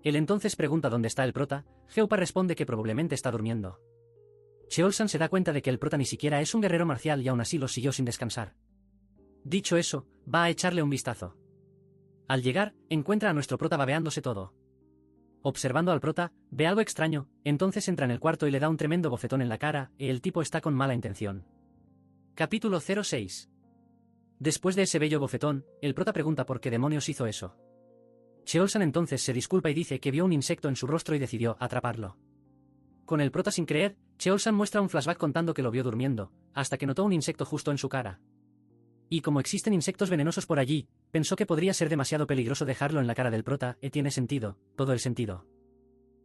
Él entonces pregunta dónde está el prota, Geupa responde que probablemente está durmiendo. Cheolsan se da cuenta de que el prota ni siquiera es un guerrero marcial y aún así lo siguió sin descansar. Dicho eso, va a echarle un vistazo. Al llegar, encuentra a nuestro prota babeándose todo. Observando al prota, ve algo extraño, entonces entra en el cuarto y le da un tremendo bofetón en la cara, y el tipo está con mala intención. Capítulo 06. Después de ese bello bofetón, el prota pregunta por qué demonios hizo eso. Cheolsan entonces se disculpa y dice que vio un insecto en su rostro y decidió atraparlo. Con el prota sin creer, Cheolsan muestra un flashback contando que lo vio durmiendo, hasta que notó un insecto justo en su cara. Y como existen insectos venenosos por allí, pensó que podría ser demasiado peligroso dejarlo en la cara del prota, y tiene sentido, todo el sentido.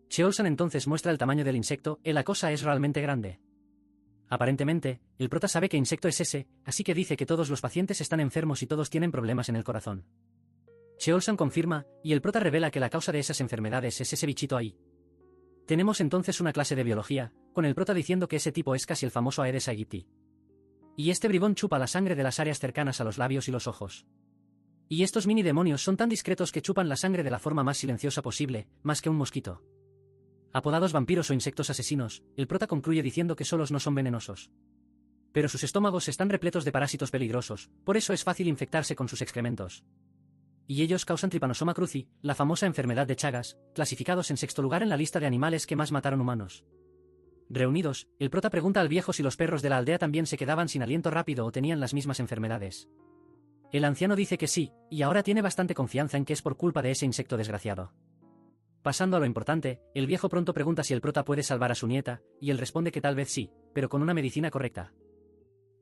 Cheolsan entonces muestra el tamaño del insecto, y la cosa es realmente grande. Aparentemente, el prota sabe qué insecto es ese, así que dice que todos los pacientes están enfermos y todos tienen problemas en el corazón. Cheolsan confirma, y el prota revela que la causa de esas enfermedades es ese bichito ahí. Tenemos entonces una clase de biología, con el prota diciendo que ese tipo es casi el famoso Aedes aegypti. Y este bribón chupa la sangre de las áreas cercanas a los labios y los ojos. Y estos mini demonios son tan discretos que chupan la sangre de la forma más silenciosa posible, más que un mosquito. Apodados vampiros o insectos asesinos, el prota concluye diciendo que solos no son venenosos. Pero sus estómagos están repletos de parásitos peligrosos, por eso es fácil infectarse con sus excrementos. Y ellos causan Trypanosoma cruzi, la famosa enfermedad de Chagas, clasificados en sexto lugar en la lista de animales que más mataron humanos. Reunidos, el prota pregunta al viejo si los perros de la aldea también se quedaban sin aliento rápido o tenían las mismas enfermedades. El anciano dice que sí, y ahora tiene bastante confianza en que es por culpa de ese insecto desgraciado. Pasando a lo importante, el viejo pronto pregunta si el prota puede salvar a su nieta, y él responde que tal vez sí, pero con una medicina correcta.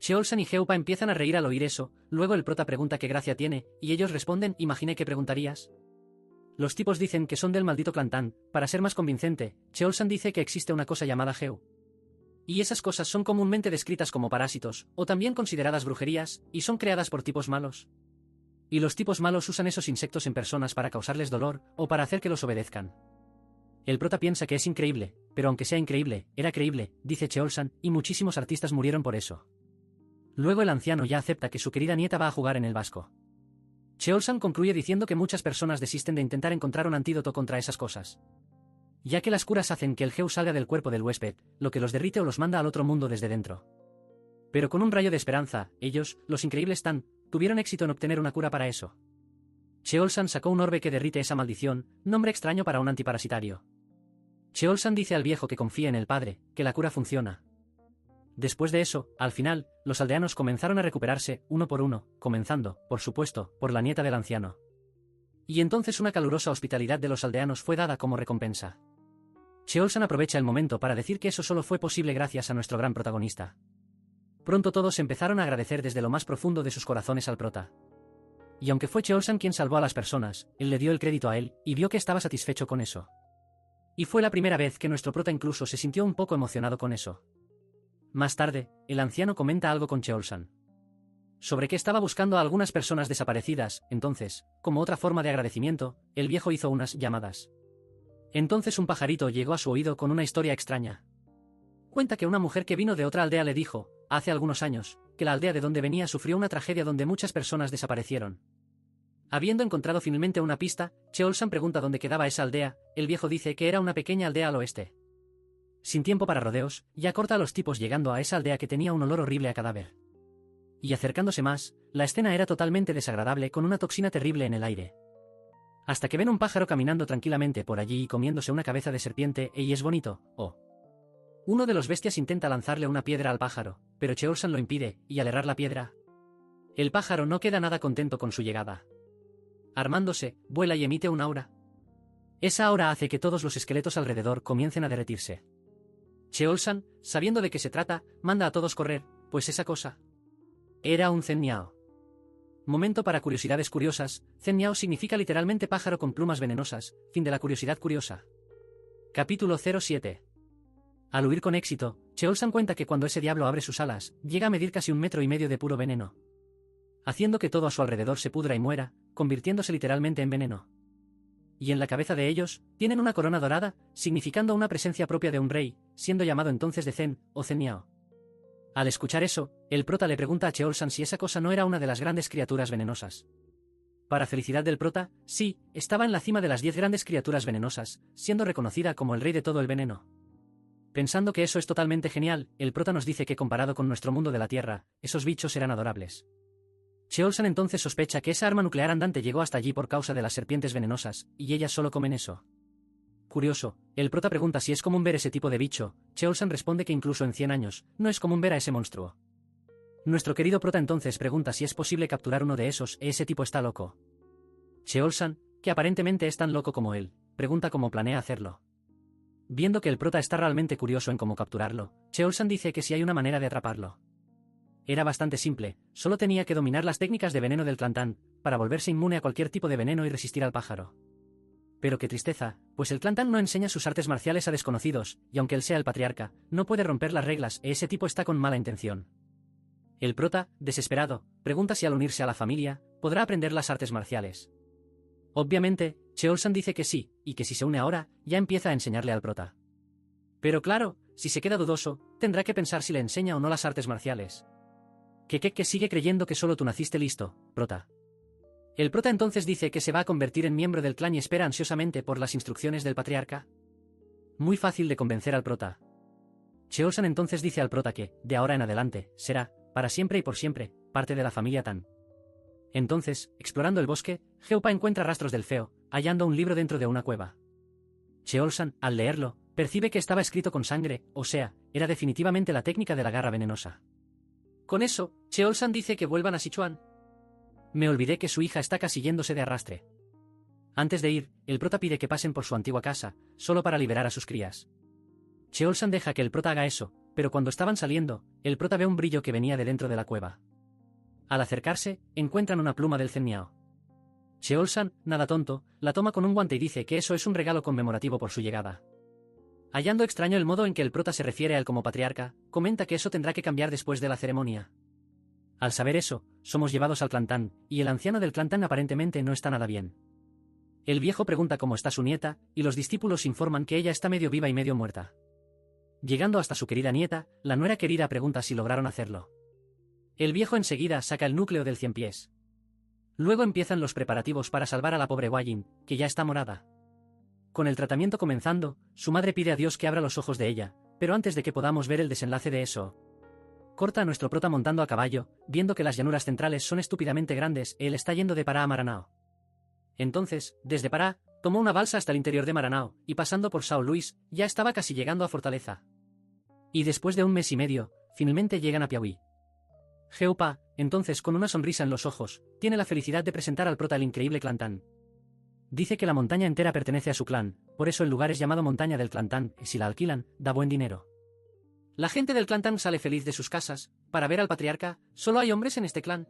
Cheolsan y Geupa empiezan a reír al oír eso, luego el prota pregunta qué gracia tiene, y ellos responden, imaginé que preguntarías. Los tipos dicen que son del maldito clan Tan. Para ser más convincente, Cheolsan dice que existe una cosa llamada Geu. Y esas cosas son comúnmente descritas como parásitos, o también consideradas brujerías, y son creadas por tipos malos. Y los tipos malos usan esos insectos en personas para causarles dolor, o para hacer que los obedezcan. El prota piensa que es increíble, pero aunque sea increíble, era creíble, dice Cheolsan, y muchísimos artistas murieron por eso. Luego el anciano ya acepta que su querida nieta va a jugar en el Vasco. Cheolsan concluye diciendo que muchas personas desisten de intentar encontrar un antídoto contra esas cosas. Ya que las curas hacen que el Geu salga del cuerpo del huésped, lo que los derrite o los manda al otro mundo desde dentro. Pero con un rayo de esperanza, ellos, los increíbles Tan, tuvieron éxito en obtener una cura para eso. Cheolsan sacó un orbe que derrite esa maldición, nombre extraño para un antiparasitario. Cheolsan dice al viejo que confíe en el padre, que la cura funciona. Después de eso, al final, los aldeanos comenzaron a recuperarse, uno por uno, comenzando, por supuesto, por la nieta del anciano. Y entonces una calurosa hospitalidad de los aldeanos fue dada como recompensa. Cheolsan aprovecha el momento para decir que eso solo fue posible gracias a nuestro gran protagonista. Pronto todos empezaron a agradecer desde lo más profundo de sus corazones al prota. Y aunque fue Cheolsan quien salvó a las personas, él le dio el crédito a él, y vio que estaba satisfecho con eso. Y fue la primera vez que nuestro prota incluso se sintió un poco emocionado con eso. Más tarde, el anciano comenta algo con Cheolsan. Sobre que estaba buscando a algunas personas desaparecidas, entonces, como otra forma de agradecimiento, el viejo hizo unas llamadas. Entonces un pajarito llegó a su oído con una historia extraña. Cuenta que una mujer que vino de otra aldea le dijo, hace algunos años, que la aldea de donde venía sufrió una tragedia donde muchas personas desaparecieron. Habiendo encontrado finalmente una pista, Cheolsan pregunta dónde quedaba esa aldea, el viejo dice que era una pequeña aldea al oeste. Sin tiempo para rodeos, ya corta a los tipos llegando a esa aldea que tenía un olor horrible a cadáver. Y acercándose más, la escena era totalmente desagradable con una toxina terrible en el aire. Hasta que ven un pájaro caminando tranquilamente por allí y comiéndose una cabeza de serpiente, y es bonito, oh. Uno de los bestias intenta lanzarle una piedra al pájaro, pero Cheolsan lo impide, y al errar la piedra, el pájaro no queda nada contento con su llegada. Armándose, vuela y emite un aura. Esa aura hace que todos los esqueletos alrededor comiencen a derretirse. Cheolsan, sabiendo de qué se trata, manda a todos correr, pues esa cosa era un Zenniao. Momento para curiosidades curiosas. Zenniao significa literalmente pájaro con plumas venenosas. Fin de la curiosidad curiosa. Capítulo 07. Al huir con éxito, Cheolsan cuenta que cuando ese diablo abre sus alas, llega a medir casi 1,5 metros de puro veneno, haciendo que todo a su alrededor se pudra y muera, convirtiéndose literalmente en veneno. Y en la cabeza de ellos, tienen una corona dorada, significando una presencia propia de un rey, siendo llamado entonces de Zen, o Zenniao. Al escuchar eso, el prota le pregunta a Cheolsan si esa cosa no era una de las grandes criaturas venenosas. Para felicidad del prota, sí, estaba en la cima de las 10 grandes criaturas venenosas, siendo reconocida como el rey de todo el veneno. Pensando que eso es totalmente genial, el prota nos dice que comparado con nuestro mundo de la Tierra, esos bichos eran adorables. Cheolsan entonces sospecha que esa arma nuclear andante llegó hasta allí por causa de las serpientes venenosas, y ellas solo comen eso. Curioso, el prota pregunta si es común ver ese tipo de bicho. Cheolsan responde que incluso en 100 años, no es común ver a ese monstruo. Nuestro querido prota entonces pregunta si es posible capturar uno de esos, ese tipo está loco. Cheolsan, que aparentemente es tan loco como él, pregunta cómo planea hacerlo. Viendo que el prota está realmente curioso en cómo capturarlo, Cheolsan dice que si hay una manera de atraparlo. Era bastante simple, solo tenía que dominar las técnicas de veneno del Clantan, para volverse inmune a cualquier tipo de veneno y resistir al pájaro. Pero qué tristeza, pues el Clantan no enseña sus artes marciales a desconocidos, y aunque él sea el patriarca, no puede romper las reglas e ese tipo está con mala intención. El prota, desesperado, pregunta si al unirse a la familia, podrá aprender las artes marciales. Obviamente, Cheolsan dice que sí, y que si se une ahora, ya empieza a enseñarle al prota. Pero claro, si se queda dudoso, tendrá que pensar si le enseña o no las artes marciales. Que sigue creyendo que solo tú naciste listo, prota. El prota entonces dice que se va a convertir en miembro del clan y espera ansiosamente por las instrucciones del patriarca. Muy fácil de convencer al prota. Cheolsan entonces dice al prota que, de ahora en adelante, será, para siempre y por siempre, parte de la familia Tan. Entonces, explorando el bosque, Geupa encuentra rastros del feo, hallando un libro dentro de una cueva. Cheolsan, al leerlo, percibe que estaba escrito con sangre, o sea, era definitivamente la técnica de la garra venenosa. Con eso, Cheolsan dice que vuelvan a Sichuan. Me olvidé que su hija está casi yéndose de arrastre. Antes de ir, el prota pide que pasen por su antigua casa, solo para liberar a sus crías. Cheolsan deja que el prota haga eso, pero cuando estaban saliendo, el prota ve un brillo que venía de dentro de la cueva. Al acercarse, encuentran una pluma del Zenniao. Cheolsan, nada tonto, la toma con un guante y dice que eso es un regalo conmemorativo por su llegada. Hallando extraño el modo en que el prota se refiere a él como patriarca, comenta que eso tendrá que cambiar después de la ceremonia. Al saber eso, somos llevados al Clantan, y el anciano del Clantan aparentemente no está nada bien. El viejo pregunta cómo está su nieta, y los discípulos informan que ella está medio viva y medio muerta. Llegando hasta su querida nieta, la nuera querida pregunta si lograron hacerlo. El viejo enseguida saca el núcleo del 100 pies. Luego empiezan los preparativos para salvar a la pobre Hua-Yin, que ya está morada. Con el tratamiento comenzando, su madre pide a Dios que abra los ojos de ella, pero antes de que podamos ver el desenlace de eso, corta a nuestro prota montando a caballo, viendo que las llanuras centrales son estúpidamente grandes, él está yendo de Pará a Maranao. Entonces, desde Pará, tomó una balsa hasta el interior de Maranao, y pasando por São Luís, ya estaba casi llegando a Fortaleza. Y después de 1 mes y medio, finalmente llegan a Piauí. Geupa, entonces con una sonrisa en los ojos, tiene la felicidad de presentar al prota el increíble Clantan. Dice que la montaña entera pertenece a su clan, por eso el lugar es llamado Montaña del Clantan, y si la alquilan, da buen dinero. La gente del Clantan sale feliz de sus casas, para ver al patriarca, solo hay hombres en este clan.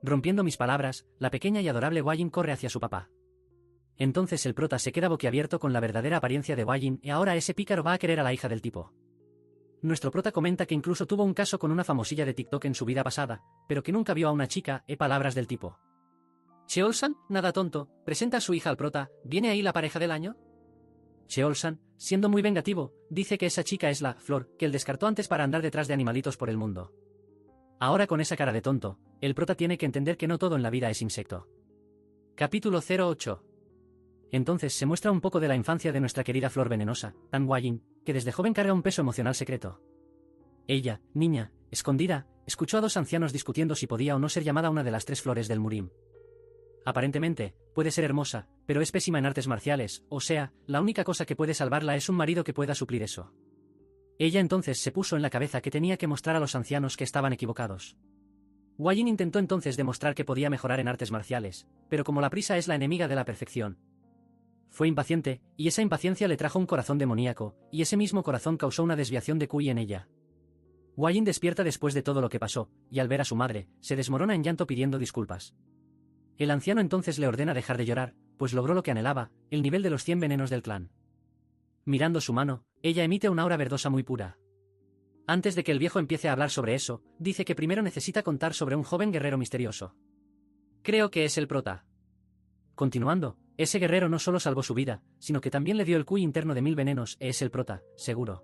Rompiendo mis palabras, la pequeña y adorable Hua-Yin corre hacia su papá. Entonces el prota se queda boquiabierto con la verdadera apariencia de Hua-Yin y ahora ese pícaro va a querer a la hija del tipo. Nuestro prota comenta que incluso tuvo un caso con una famosilla de TikTok en su vida pasada, pero que nunca vio a una chica, palabras del tipo. Cheolsan, nada tonto, presenta a su hija al prota, ¿viene ahí la pareja del año? Cheolsan, siendo muy vengativo, dice que esa chica es la Flor, que él descartó antes para andar detrás de animalitos por el mundo. Ahora con esa cara de tonto, el prota tiene que entender que no todo en la vida es insecto. Capítulo 08. Entonces se muestra un poco de la infancia de nuestra querida Flor venenosa, Tan Hua-Yin, que desde joven carga un peso emocional secreto. Ella, niña, escondida, escuchó a 2 ancianos discutiendo si podía o no ser llamada una de las 3 flores del Murim. Aparentemente, puede ser hermosa, pero es pésima en artes marciales, o sea, la única cosa que puede salvarla es un marido que pueda suplir eso. Ella entonces se puso en la cabeza que tenía que mostrar a los ancianos que estaban equivocados. Wei Jin intentó entonces demostrar que podía mejorar en artes marciales, pero como la prisa es la enemiga de la perfección, fue impaciente, y esa impaciencia le trajo un corazón demoníaco, y ese mismo corazón causó una desviación de Kui en ella. Wei Jin despierta después de todo lo que pasó, y al ver a su madre, se desmorona en llanto pidiendo disculpas. El anciano entonces le ordena dejar de llorar, pues logró lo que anhelaba, el nivel de los 100 venenos del clan. Mirando su mano, ella emite una aura verdosa muy pura. Antes de que el viejo empiece a hablar sobre eso, dice que primero necesita contar sobre un joven guerrero misterioso. Creo que es el prota. Continuando, ese guerrero no solo salvó su vida, sino que también le dio el Kui interno de 1000 venenos, es el prota, seguro.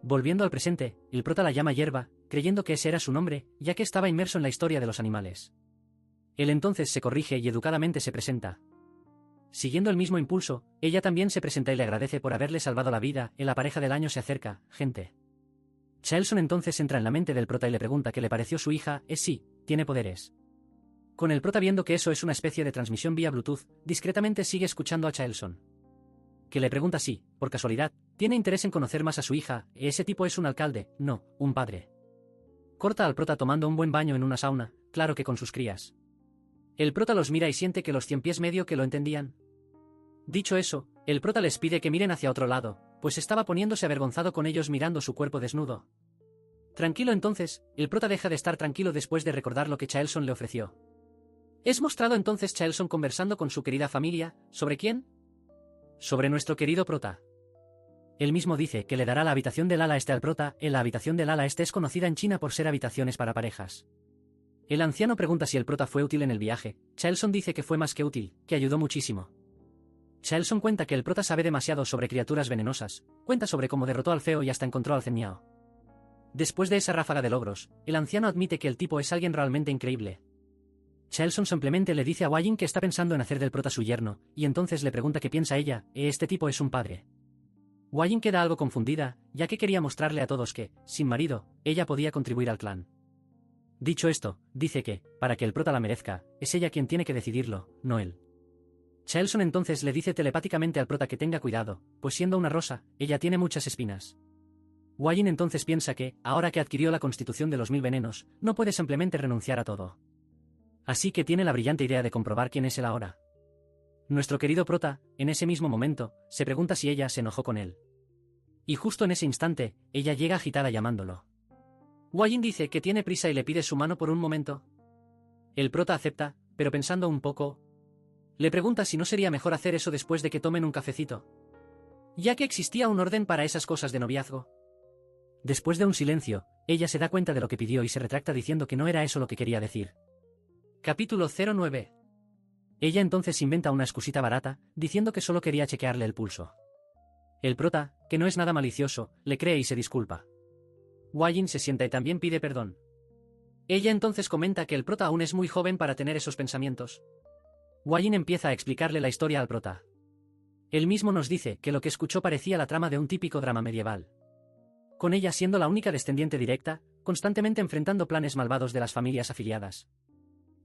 Volviendo al presente, el prota la llama Hierba, creyendo que ese era su nombre, ya que estaba inmerso en la historia de los animales. Él entonces se corrige y educadamente se presenta. Siguiendo el mismo impulso, ella también se presenta y le agradece por haberle salvado la vida. La pareja del año se acerca, gente. Chaelson entonces entra en la mente del prota y le pregunta qué le pareció su hija. Sí, tiene poderes. Con el prota viendo que eso es una especie de transmisión vía Bluetooth, discretamente sigue escuchando a Chaelson, que le pregunta si, por casualidad, tiene interés en conocer más a su hija. Ese tipo es un alcalde, no, un padre. Corta al prota tomando un buen baño en una sauna, claro que con sus crías. El prota los mira y siente que los 100 pies medio que lo entendían. Dicho eso, el prota les pide que miren hacia otro lado, pues estaba poniéndose avergonzado con ellos mirando su cuerpo desnudo. Tranquilo entonces, el prota deja de estar tranquilo después de recordar lo que Chaelson le ofreció. Es mostrado entonces Chaelson conversando con su querida familia. ¿Sobre quién? Sobre nuestro querido prota. Él mismo dice que le dará la habitación del ala este al prota. La habitación del ala este es conocida en China por ser habitaciones para parejas. El anciano pregunta si el prota fue útil en el viaje. Chaelson dice que fue más que útil, que ayudó muchísimo. Chaelson cuenta que el prota sabe demasiado sobre criaturas venenosas, cuenta sobre cómo derrotó al feo y hasta encontró al Zenmiao. Después de esa ráfaga de logros, el anciano admite que el tipo es alguien realmente increíble. Chaelson simplemente le dice a Wei Jin que está pensando en hacer del prota su yerno, y entonces le pregunta qué piensa ella. Este tipo es un padre. Wei Jin queda algo confundida, ya que quería mostrarle a todos que, sin marido, ella podía contribuir al clan. Dicho esto, dice que, para que el prota la merezca, es ella quien tiene que decidirlo, no él. Chaelson entonces le dice telepáticamente al prota que tenga cuidado, pues siendo una rosa, ella tiene muchas espinas. Wei Jin entonces piensa que, ahora que adquirió la constitución de los 1000 venenos, no puede simplemente renunciar a todo. Así que tiene la brillante idea de comprobar quién es él ahora. Nuestro querido prota, en ese mismo momento, se pregunta si ella se enojó con él. Y justo en ese instante, ella llega agitada llamándolo. Wei Jin dice que tiene prisa y le pide su mano por un momento. El prota acepta, pero pensando un poco, le pregunta si no sería mejor hacer eso después de que tomen un cafecito, ya que existía un orden para esas cosas de noviazgo. Después de un silencio, ella se da cuenta de lo que pidió y se retracta diciendo que no era eso lo que quería decir. Capítulo 09. Ella entonces inventa una excusita barata, diciendo que solo quería chequearle el pulso. El prota, que no es nada malicioso, le cree y se disculpa. Wei Jin se sienta y también pide perdón. Ella entonces comenta que el prota aún es muy joven para tener esos pensamientos. Wei Jin empieza a explicarle la historia al prota. Él mismo nos dice que lo que escuchó parecía la trama de un típico drama medieval. Con ella siendo la única descendiente directa, constantemente enfrentando planes malvados de las familias afiliadas.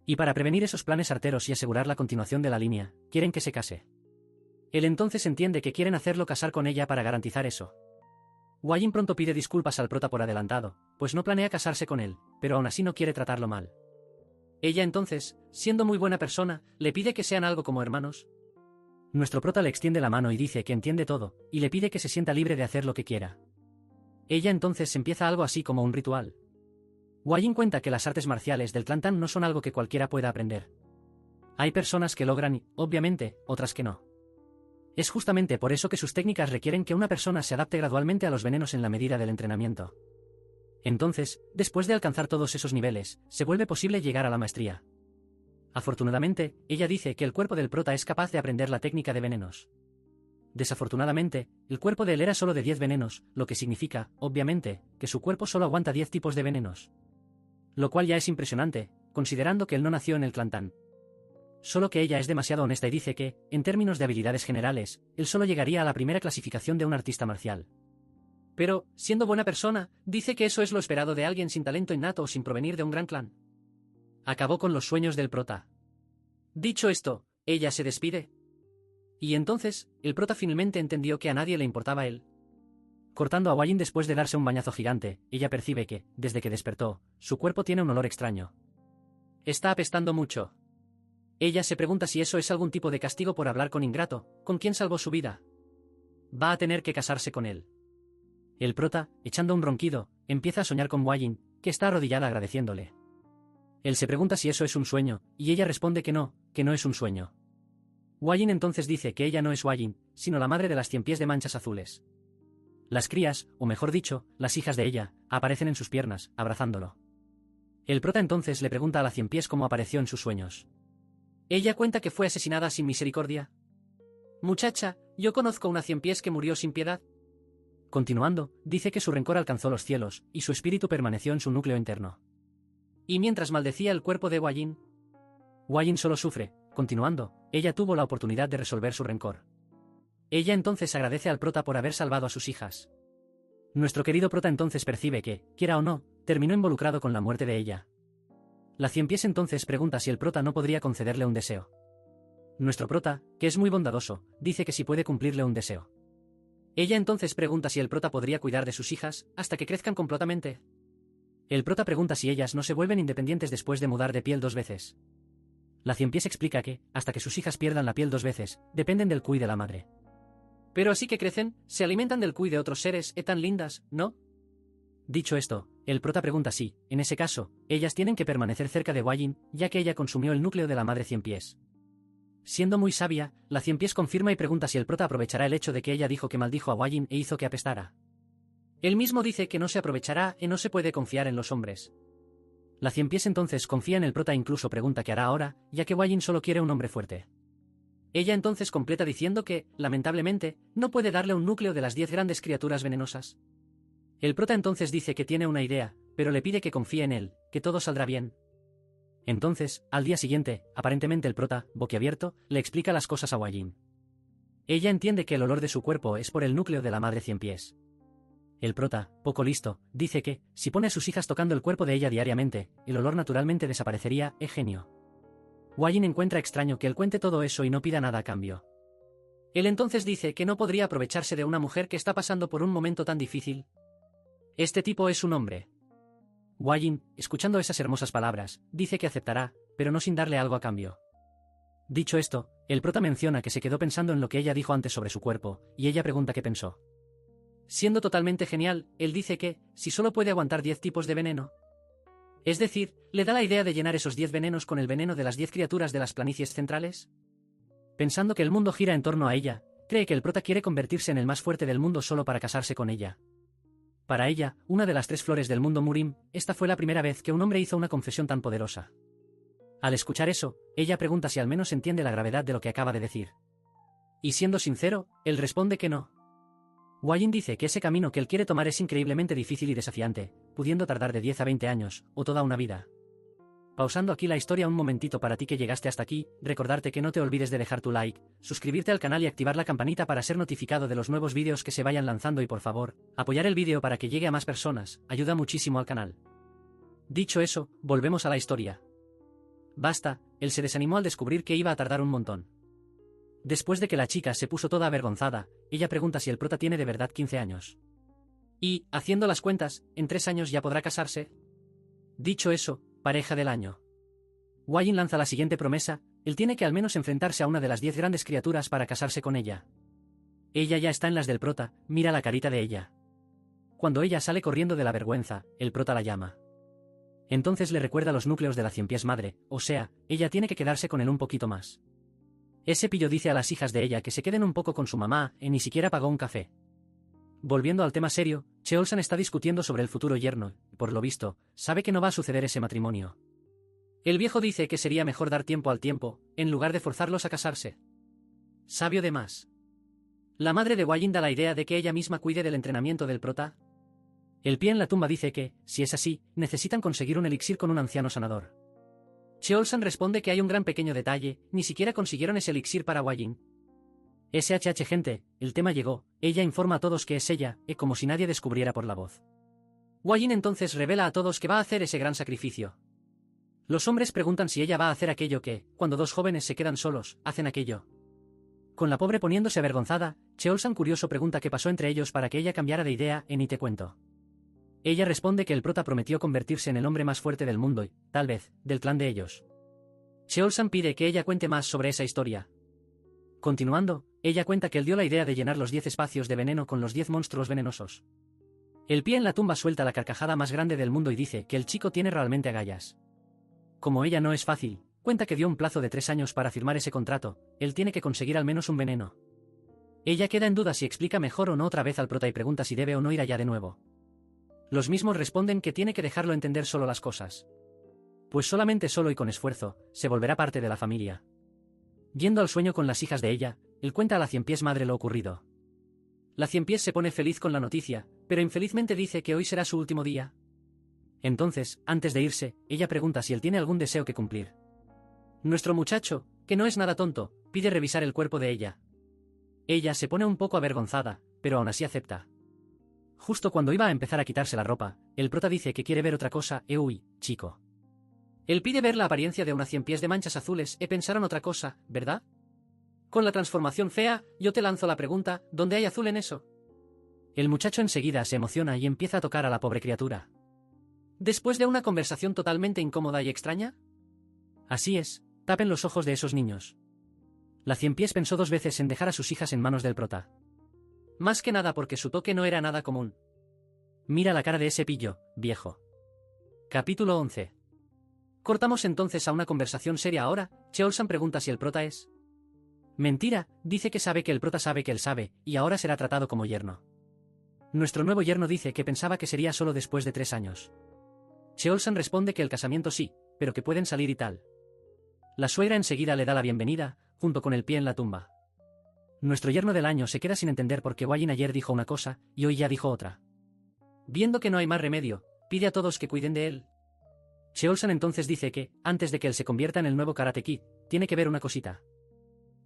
Y para prevenir esos planes arteros y asegurar la continuación de la línea, quieren que se case. Él entonces entiende que quieren hacerlo casar con ella para garantizar eso. Wei Jin pronto pide disculpas al prota por adelantado, pues no planea casarse con él, pero aún así no quiere tratarlo mal. Ella entonces, siendo muy buena persona, le pide que sean algo como hermanos. Nuestro prota le extiende la mano y dice que entiende todo, y le pide que se sienta libre de hacer lo que quiera. Ella entonces empieza algo así como un ritual. Wei Jin cuenta que las artes marciales del clan Tan no son algo que cualquiera pueda aprender. Hay personas que logran y, obviamente, otras que no. Es justamente por eso que sus técnicas requieren que una persona se adapte gradualmente a los venenos en la medida del entrenamiento. Entonces, después de alcanzar todos esos niveles, se vuelve posible llegar a la maestría. Afortunadamente, ella dice que el cuerpo del prota es capaz de aprender la técnica de venenos. Desafortunadamente, el cuerpo de él era solo de 10 venenos, lo que significa, obviamente, que su cuerpo solo aguanta 10 tipos de venenos. Lo cual ya es impresionante, considerando que él no nació en el clan Tan. Solo que ella es demasiado honesta y dice que, en términos de habilidades generales, él solo llegaría a la primera clasificación de un artista marcial. Pero, siendo buena persona, dice que eso es lo esperado de alguien sin talento innato o sin provenir de un gran clan. Acabó con los sueños del prota. Dicho esto, ella se despide. Y entonces, el prota finalmente entendió que a nadie le importaba él. Cortando a Hua-Yin después de darse un bañazo gigante, ella percibe que, desde que despertó, su cuerpo tiene un olor extraño. Está apestando mucho. Ella se pregunta si eso es algún tipo de castigo por hablar con Ingrato, con quien salvó su vida. Va a tener que casarse con él. El prota, echando un ronquido, empieza a soñar con Hua-Yin, que está arrodillada agradeciéndole. Él se pregunta si eso es un sueño, y ella responde que no es un sueño. Hua-Yin entonces dice que ella no es Hua-Yin, sino la madre de las 100 pies de manchas azules. Las crías, o mejor dicho, las hijas de ella, aparecen en sus piernas, abrazándolo. El prota entonces le pregunta a la 100 pies cómo apareció en sus sueños. Ella cuenta que fue asesinada sin misericordia. Muchacha, yo conozco una 100 pies que murió sin piedad. Continuando, dice que su rencor alcanzó los cielos, y su espíritu permaneció en su núcleo interno. Y mientras maldecía el cuerpo de Hua-Yin, Hua-Yin solo sufre. Continuando, ella tuvo la oportunidad de resolver su rencor. Ella entonces agradece al prota por haber salvado a sus hijas. Nuestro querido prota entonces percibe que, quiera o no, terminó involucrado con la muerte de ella. La 100 pies entonces pregunta si el prota no podría concederle un deseo. Nuestro prota, que es muy bondadoso, dice que sí puede cumplirle un deseo. Ella entonces pregunta si el prota podría cuidar de sus hijas hasta que crezcan completamente. El prota pregunta si ellas no se vuelven independientes después de mudar de piel 2 veces. La 100 pies explica que, hasta que sus hijas pierdan la piel 2 veces, dependen del cuy de la madre. Pero así que crecen, se alimentan del cuy de otros seres tan lindas, ¿no? Dicho esto, el prota pregunta si, en ese caso, ellas tienen que permanecer cerca de Hua-Yin, ya que ella consumió el núcleo de la madre 100 pies. Siendo muy sabia, la 100 pies confirma y pregunta si el prota aprovechará el hecho de que ella dijo que maldijo a Hua-Yin e hizo que apestara. Él mismo dice que no se aprovechará y no se puede confiar en los hombres. La 100 pies entonces confía en el prota e incluso pregunta qué hará ahora, ya que Hua-Yin solo quiere un hombre fuerte. Ella entonces completa diciendo que, lamentablemente, no puede darle un núcleo de las 10 grandes criaturas venenosas. El prota entonces dice que tiene una idea, pero le pide que confíe en él, que todo saldrá bien. Entonces, al día siguiente, aparentemente el prota, boquiabierto, le explica las cosas a Hua-Yin. Ella entiende que el olor de su cuerpo es por el núcleo de la madre 100 pies. El prota, poco listo, dice que, si pone a sus hijas tocando el cuerpo de ella diariamente, el olor naturalmente desaparecería, genio. Hua-Yin encuentra extraño que él cuente todo eso y no pida nada a cambio. Él entonces dice que no podría aprovecharse de una mujer que está pasando por un momento tan difícil. Este tipo es un hombre. Hua-Yin, escuchando esas hermosas palabras, dice que aceptará, pero no sin darle algo a cambio. Dicho esto, el prota menciona que se quedó pensando en lo que ella dijo antes sobre su cuerpo, y ella pregunta qué pensó. Siendo totalmente genial, él dice que, si solo puede aguantar 10 tipos de veneno. Es decir, le da la idea de llenar esos 10 venenos con el veneno de las 10 criaturas de las planicies centrales. Pensando que el mundo gira en torno a ella, cree que el prota quiere convertirse en el más fuerte del mundo solo para casarse con ella. Para ella, una de las 3 flores del mundo Murim, esta fue la primera vez que un hombre hizo una confesión tan poderosa. Al escuchar eso, ella pregunta si al menos entiende la gravedad de lo que acaba de decir. Y siendo sincero, él responde que no. Hua-Yin dice que ese camino que él quiere tomar es increíblemente difícil y desafiante, pudiendo tardar de 10 a 20 años, o toda una vida. Pausando aquí la historia un momentito para ti que llegaste hasta aquí, recordarte que no te olvides de dejar tu like, suscribirte al canal y activar la campanita para ser notificado de los nuevos vídeos que se vayan lanzando y por favor, apoyar el vídeo para que llegue a más personas, ayuda muchísimo al canal. Dicho eso, volvemos a la historia. Basta, él se desanimó al descubrir que iba a tardar un montón. Después de que la chica se puso toda avergonzada, ella pregunta si el prota tiene de verdad 15 años. Y, haciendo las cuentas, en 3 años ya podrá casarse. Dicho eso, pareja del año. Hua-Yin lanza la siguiente promesa, él tiene que al menos enfrentarse a una de las 10 grandes criaturas para casarse con ella. Ella ya está en las del prota, mira la carita de ella. Cuando ella sale corriendo de la vergüenza, el prota la llama. Entonces le recuerda los núcleos de la 100 pies madre, o sea, ella tiene que quedarse con él un poquito más. Ese pillo dice a las hijas de ella que se queden un poco con su mamá, y ni siquiera pagó un café. Volviendo al tema serio, Cheolsan está discutiendo sobre el futuro yerno, y por lo visto, sabe que no va a suceder ese matrimonio. El viejo dice que sería mejor dar tiempo al tiempo, en lugar de forzarlos a casarse. Sabio de más. La madre de Hua-Yin da la idea de que ella misma cuide del entrenamiento del prota. El pie en la tumba dice que, si es así, necesitan conseguir un elixir con un anciano sanador. Cheolsan responde que hay un gran pequeño detalle, ni siquiera consiguieron ese elixir para Hua-Yin. SHH gente, el tema llegó, ella informa a todos que es ella, como si nadie descubriera por la voz. Hua-Yin entonces revela a todos que va a hacer ese gran sacrificio. Los hombres preguntan si ella va a hacer aquello que, cuando 2 jóvenes se quedan solos, hacen aquello. Con la pobre poniéndose avergonzada, Cheolsan curioso pregunta qué pasó entre ellos para que ella cambiara de idea en Y te cuento. Ella responde que el prota prometió convertirse en el hombre más fuerte del mundo y, tal vez, del clan de ellos. Cheolsan pide que ella cuente más sobre esa historia. Continuando, ella cuenta que él dio la idea de llenar los 10 espacios de veneno con los 10 monstruos venenosos. El pie en la tumba suelta la carcajada más grande del mundo y dice que el chico tiene realmente agallas. Como ella no es fácil, cuenta que dio un plazo de 3 años para firmar ese contrato, él tiene que conseguir al menos un veneno. Ella queda en duda si explica mejor o no otra vez al prota y pregunta si debe o no ir allá de nuevo. Los mismos responden que tiene que dejarlo entender solo las cosas. Pues solamente solo y con esfuerzo, se volverá parte de la familia. Yendo al sueño con las hijas de ella, él cuenta a la Cienpiés madre lo ocurrido. La Cienpiés se pone feliz con la noticia, pero infelizmente dice que hoy será su último día. Entonces, antes de irse, ella pregunta si él tiene algún deseo que cumplir. Nuestro muchacho, que no es nada tonto, pide revisar el cuerpo de ella. Ella se pone un poco avergonzada, pero aún así acepta. Justo cuando iba a empezar a quitarse la ropa, el prota dice que quiere ver otra cosa, uy, chico. Él pide ver la apariencia de una Cienpiés de manchas azules, pensaron otra cosa, ¿verdad? Con la transformación fea, yo te lanzo la pregunta, ¿dónde hay azul en eso? El muchacho enseguida se emociona y empieza a tocar a la pobre criatura. Después de una conversación totalmente incómoda y extraña. Así es, tapen los ojos de esos niños. La Cienpiés pensó 2 veces en dejar a sus hijas en manos del prota. Más que nada porque su toque no era nada común. Mira la cara de ese pillo, viejo. Capítulo 11. Cortamos entonces a una conversación seria ahora, Cheolsan pregunta si el prota es. Mentira, dice que sabe que el prota sabe que él sabe, y ahora será tratado como yerno. Nuestro nuevo yerno dice que pensaba que sería solo después de 3 años. Cheolsan responde que el casamiento sí, pero que pueden salir y tal. La suegra enseguida le da la bienvenida, junto con el pie en la tumba. Nuestro yerno del año se queda sin entender por qué Hwayin ayer dijo una cosa, y hoy ya dijo otra. Viendo que no hay más remedio, pide a todos que cuiden de él. Cheolsan entonces dice que, antes de que él se convierta en el nuevo Karate Kid, tiene que ver una cosita.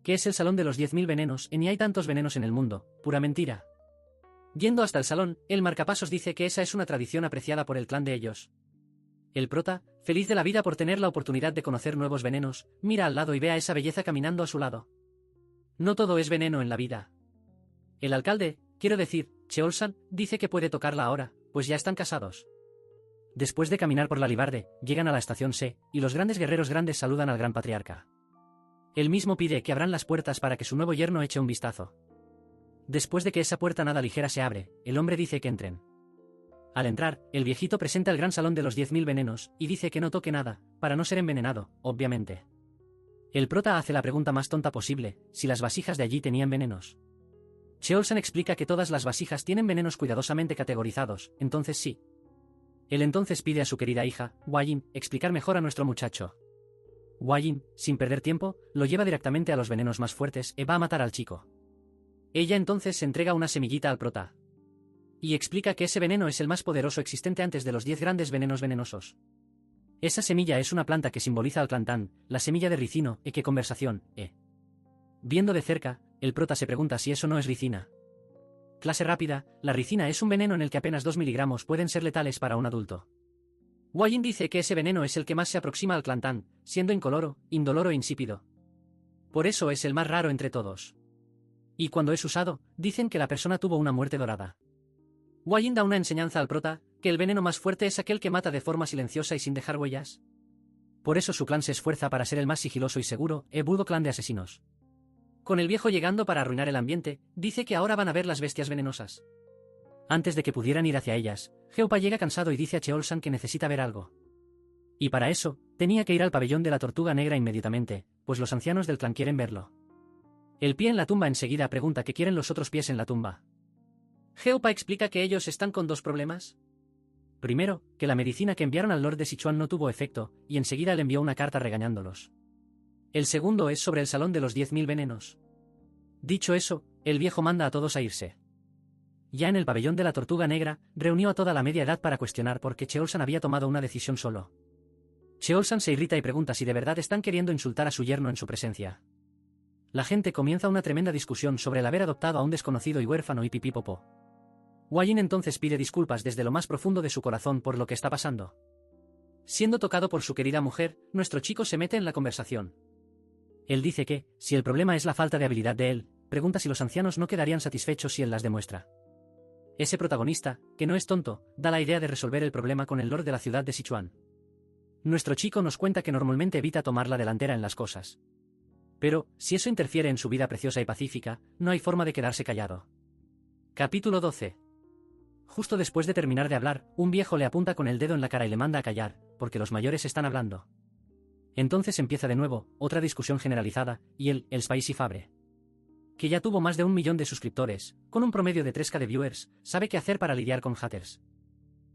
Que es el salón de los 10.000 venenos, y ni hay tantos venenos en el mundo, pura mentira. Yendo hasta el salón, el marcapasos dice que esa es una tradición apreciada por el clan de ellos. El prota, feliz de la vida por tener la oportunidad de conocer nuevos venenos, mira al lado y ve a esa belleza caminando a su lado. No todo es veneno en la vida. El alcalde, quiero decir, Cheolsan, dice que puede tocarla ahora, pues ya están casados. Después de caminar por la Libarde, llegan a la estación C, y los grandes guerreros grandes saludan al gran patriarca. Él mismo pide que abran las puertas para que su nuevo yerno eche un vistazo. Después de que esa puerta nada ligera se abre, el hombre dice que entren. Al entrar, el viejito presenta el gran salón de los 10.000 venenos, y dice que no toque nada, para no ser envenenado, obviamente. El prota hace la pregunta más tonta posible, si las vasijas de allí tenían venenos. Cheolsan explica que todas las vasijas tienen venenos cuidadosamente categorizados, entonces sí. Él entonces pide a su querida hija, Hwayin, explicar mejor a nuestro muchacho. Hwayin, sin perder tiempo, lo lleva directamente a los venenos más fuertes y va a matar al chico. Ella entonces se entrega una semillita al prota. Y explica que ese veneno es el más poderoso existente antes de los 10 grandes venenos venenosos. Esa semilla es una planta que simboliza al clantán, la semilla de ricino, qué conversación, Viendo de cerca, el prota se pregunta si eso no es ricina. Clase rápida, la ricina es un veneno en el que apenas 2 miligramos pueden ser letales para un adulto. Hwayin dice que ese veneno es el que más se aproxima al clantán, siendo incoloro, indoloro e insípido. Por eso es el más raro entre todos. Y cuando es usado, dicen que la persona tuvo una muerte dorada. Hwayin da una enseñanza al prota, que el veneno más fuerte es aquel que mata de forma silenciosa y sin dejar huellas. Por eso su clan se esfuerza para ser el más sigiloso y seguro, Budo clan de asesinos. Con el viejo llegando para arruinar el ambiente, dice que ahora van a ver las bestias venenosas. Antes de que pudieran ir hacia ellas, Geopa llega cansado y dice a Cheolsan que necesita ver algo. Y para eso, tenía que ir al pabellón de la Tortuga Negra inmediatamente, pues los ancianos del clan quieren verlo. El pie en la tumba enseguida pregunta qué quieren los otros pies en la tumba. Geopa explica que ellos están con 2 problemas. Primero, que la medicina que enviaron al Lord de Sichuan no tuvo efecto, y enseguida le envió una carta regañándolos. El segundo es sobre el salón de los 10.000 venenos. Dicho eso, el viejo manda a todos a irse. Ya en el pabellón de la Tortuga Negra, reunió a toda la media edad para cuestionar por qué Cheolsan había tomado una decisión solo. Cheolsan se irrita y pregunta si de verdad están queriendo insultar a su yerno en su presencia. La gente comienza una tremenda discusión sobre el haber adoptado a un desconocido y huérfano y pipí popó. Hwayin entonces pide disculpas desde lo más profundo de su corazón por lo que está pasando. Siendo tocado por su querida mujer, nuestro chico se mete en la conversación. Él dice que, si el problema es la falta de habilidad de él, pregunta si los ancianos no quedarían satisfechos si él las demuestra. Ese protagonista, que no es tonto, da la idea de resolver el problema con el lord de la ciudad de Sichuan. Nuestro chico nos cuenta que normalmente evita tomar la delantera en las cosas. Pero, si eso interfiere en su vida preciosa y pacífica, no hay forma de quedarse callado. Capítulo 12. Justo después de terminar de hablar, un viejo le apunta con el dedo en la cara y le manda a callar, porque los mayores están hablando. Entonces empieza de nuevo, otra discusión generalizada, y el Spicy Fabre, que ya tuvo más de 1 millón de suscriptores, con un promedio de 3K de viewers, sabe qué hacer para lidiar con haters.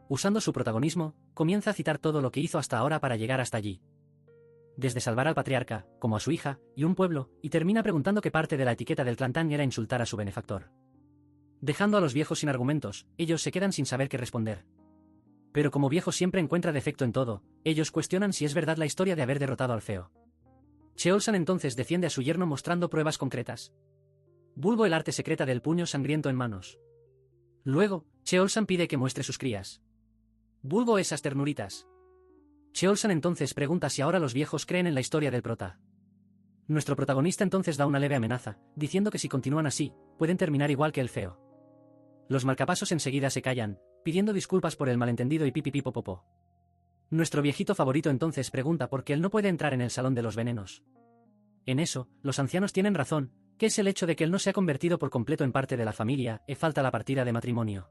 Usando su protagonismo, comienza a citar todo lo que hizo hasta ahora para llegar hasta allí. Desde salvar al patriarca, como a su hija, y un pueblo, y termina preguntando qué parte de la etiqueta del clan Tang era insultar a su benefactor. Dejando a los viejos sin argumentos, ellos se quedan sin saber qué responder. Pero como viejo siempre encuentra defecto en todo, ellos cuestionan si es verdad la historia de haber derrotado al feo. Cheolsan entonces defiende a su yerno mostrando pruebas concretas. Bulbo el arte secreta del puño sangriento en manos. Luego, Cheolsan pide que muestre sus crías. Bulbo esas ternuritas. Cheolsan entonces pregunta si ahora los viejos creen en la historia del prota. Nuestro protagonista entonces da una leve amenaza, diciendo que si continúan así, pueden terminar igual que el feo. Los marcapasos enseguida se callan, pidiendo disculpas por el malentendido y pipipipopopo. Nuestro viejito favorito entonces pregunta por qué él no puede entrar en el salón de los venenos. En eso, los ancianos tienen razón, que es el hecho de que él no se ha convertido por completo en parte de la familia, y falta la partida de matrimonio.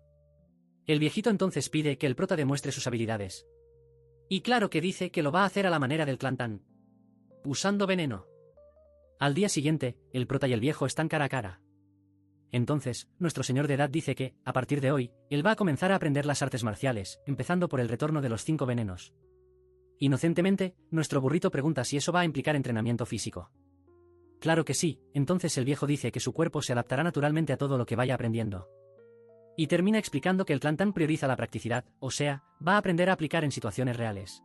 El viejito entonces pide que el prota demuestre sus habilidades. Y claro que dice que lo va a hacer a la manera del clan Tang, usando veneno. Al día siguiente, el prota y el viejo están cara a cara. Entonces, nuestro señor de edad dice que, a partir de hoy, él va a comenzar a aprender las artes marciales, empezando por el retorno de los 5 venenos. Inocentemente, nuestro burrito pregunta si eso va a implicar entrenamiento físico. Claro que sí, entonces el viejo dice que su cuerpo se adaptará naturalmente a todo lo que vaya aprendiendo. Y termina explicando que el clan Tang prioriza la practicidad, o sea, va a aprender a aplicar en situaciones reales.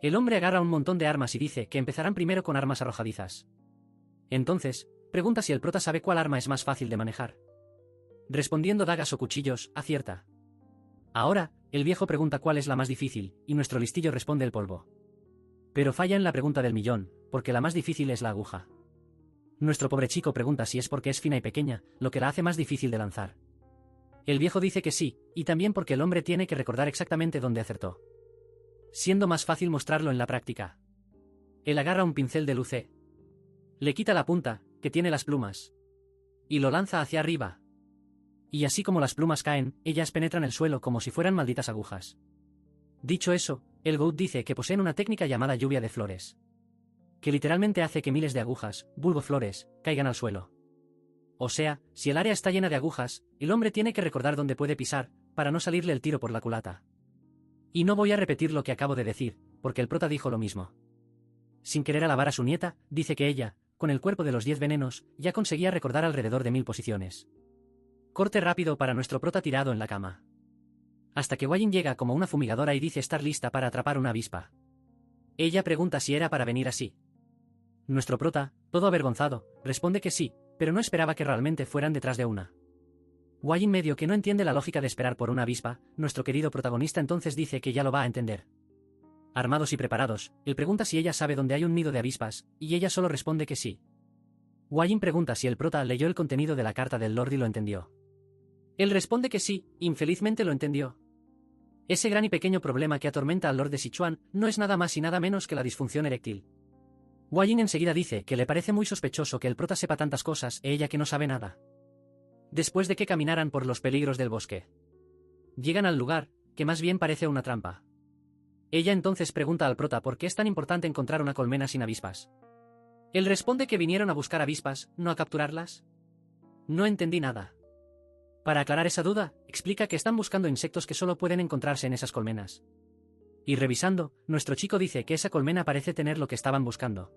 El hombre agarra un montón de armas y dice que empezarán primero con armas arrojadizas. Entonces, pregunta si el prota sabe cuál arma es más fácil de manejar. Respondiendo dagas o cuchillos, acierta. Ahora, el viejo pregunta cuál es la más difícil, y nuestro listillo responde el polvo. Pero falla en la pregunta del millón, porque la más difícil es la aguja. Nuestro pobre chico pregunta si es porque es fina y pequeña, lo que la hace más difícil de lanzar. El viejo dice que sí, y también porque el hombre tiene que recordar exactamente dónde acertó, siendo más fácil mostrarlo en la práctica. Él agarra un pincel de luce. Le quita la punta, que tiene las plumas, y lo lanza hacia arriba. Y así como las plumas caen, ellas penetran el suelo como si fueran malditas agujas. Dicho eso, el Goat dice que poseen una técnica llamada lluvia de flores, que literalmente hace que miles de agujas, vulgo flores, caigan al suelo. O sea, si el área está llena de agujas, el hombre tiene que recordar dónde puede pisar, para no salirle el tiro por la culata. Y no voy a repetir lo que acabo de decir, porque el prota dijo lo mismo. Sin querer alabar a su nieta, dice que ella, con el cuerpo de los 10 venenos, ya conseguía recordar alrededor de 1000 posiciones. Corte rápido para nuestro prota tirado en la cama. Hasta que Wayin llega como una fumigadora y dice estar lista para atrapar una avispa. Ella pregunta si era para venir así. Nuestro prota, todo avergonzado, responde que sí, pero no esperaba que realmente fueran detrás de una. Wayin medio que no entiende la lógica de esperar por una avispa, nuestro querido protagonista entonces dice que ya lo va a entender. Armados y preparados, él pregunta si ella sabe dónde hay un nido de avispas, y ella solo responde que sí. Wayin pregunta si el prota leyó el contenido de la carta del Lord y lo entendió. Él responde que sí, infelizmente lo entendió. Ese gran y pequeño problema que atormenta al Lord de Sichuan no es nada más y nada menos que la disfunción eréctil. Wayin enseguida dice que le parece muy sospechoso que el prota sepa tantas cosas e ella que no sabe nada. Después de que caminaran por los peligros del bosque, llegan al lugar, que más bien parece una trampa. Ella entonces pregunta al prota por qué es tan importante encontrar una colmena sin avispas. Él responde que vinieron a buscar avispas, no a capturarlas. No entendí nada. Para aclarar esa duda, explica que están buscando insectos que solo pueden encontrarse en esas colmenas. Y revisando, nuestro chico dice que esa colmena parece tener lo que estaban buscando.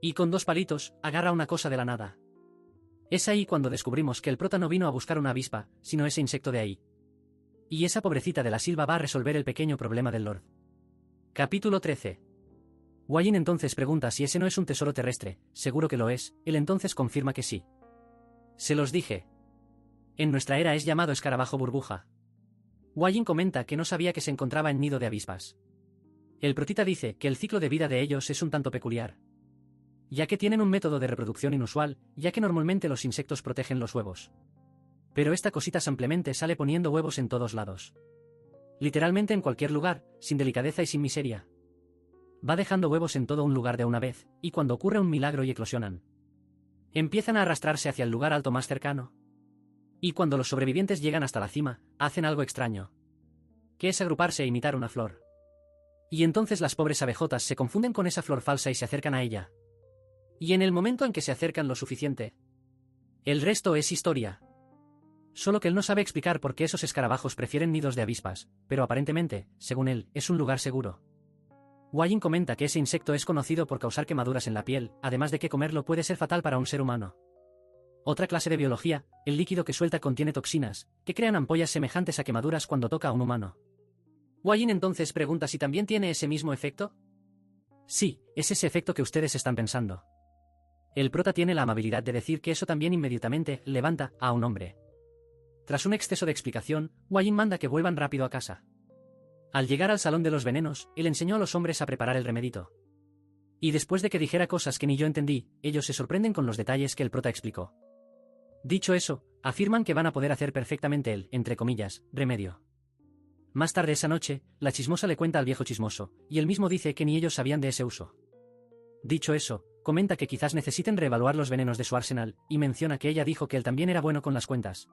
Y con 2 palitos, agarra una cosa de la nada. Es ahí cuando descubrimos que el prota no vino a buscar una avispa, sino ese insecto de ahí. Y esa pobrecita de la Silva va a resolver el pequeño problema del Lord. Capítulo 13. Wayin entonces pregunta si ese no es un tesoro terrestre, seguro que lo es, él entonces confirma que sí. Se los dije. En nuestra era es llamado escarabajo burbuja. Wayin comenta que no sabía que se encontraba en nido de avispas. El protita dice que el ciclo de vida de ellos es un tanto peculiar. ya que tienen un método de reproducción inusual, ya que normalmente los insectos protegen los huevos. Pero esta cosita simplemente sale poniendo huevos en todos lados. Literalmente en cualquier lugar, sin delicadeza y sin miseria. Va dejando huevos en todo un lugar de una vez, y cuando ocurre un milagro y eclosionan, empiezan a arrastrarse hacia el lugar alto más cercano. Y cuando los sobrevivientes llegan hasta la cima, hacen algo extraño, que es agruparse e imitar una flor. Y entonces las pobres abejotas se confunden con esa flor falsa y se acercan a ella. Y en el momento en que se acercan lo suficiente, el resto es historia. Solo que él no sabe explicar por qué esos escarabajos prefieren nidos de avispas, pero aparentemente, según él, es un lugar seguro. Wajin comenta que ese insecto es conocido por causar quemaduras en la piel, además de que comerlo puede ser fatal para un ser humano. Otra clase de biología, el líquido que suelta contiene toxinas, que crean ampollas semejantes a quemaduras cuando toca a un humano. Wajin entonces pregunta si también tiene ese mismo efecto. Sí, es ese efecto que ustedes están pensando. El prota tiene la amabilidad de decir que eso también inmediatamente levanta a un hombre. Tras un exceso de explicación, Wajin manda que vuelvan rápido a casa. Al llegar al salón de los venenos, él enseñó a los hombres a preparar el remedito. Y después de que dijera cosas que ni yo entendí, ellos se sorprenden con los detalles que el prota explicó. Dicho eso, afirman que van a poder hacer perfectamente el, entre comillas, remedio. Más tarde esa noche, la chismosa le cuenta al viejo chismoso, y él mismo dice que ni ellos sabían de ese uso. Dicho eso, comenta que quizás necesiten reevaluar los venenos de su arsenal, y menciona que ella dijo que él también era bueno con las cuentas.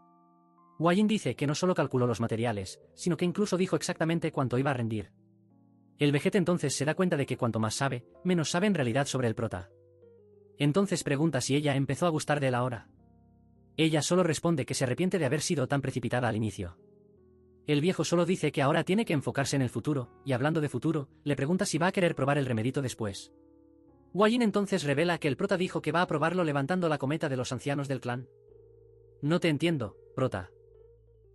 Wajin dice que no solo calculó los materiales, sino que incluso dijo exactamente cuánto iba a rendir. El vejete entonces se da cuenta de que cuanto más sabe, menos sabe en realidad sobre el prota. Entonces pregunta si ella empezó a gustar de él ahora. Ella solo responde que se arrepiente de haber sido tan precipitada al inicio. El viejo solo dice que ahora tiene que enfocarse en el futuro, y hablando de futuro, le pregunta si va a querer probar el remedito después. Wajin entonces revela que el prota dijo que va a probarlo levantando la cometa de los ancianos del clan. No te entiendo, prota.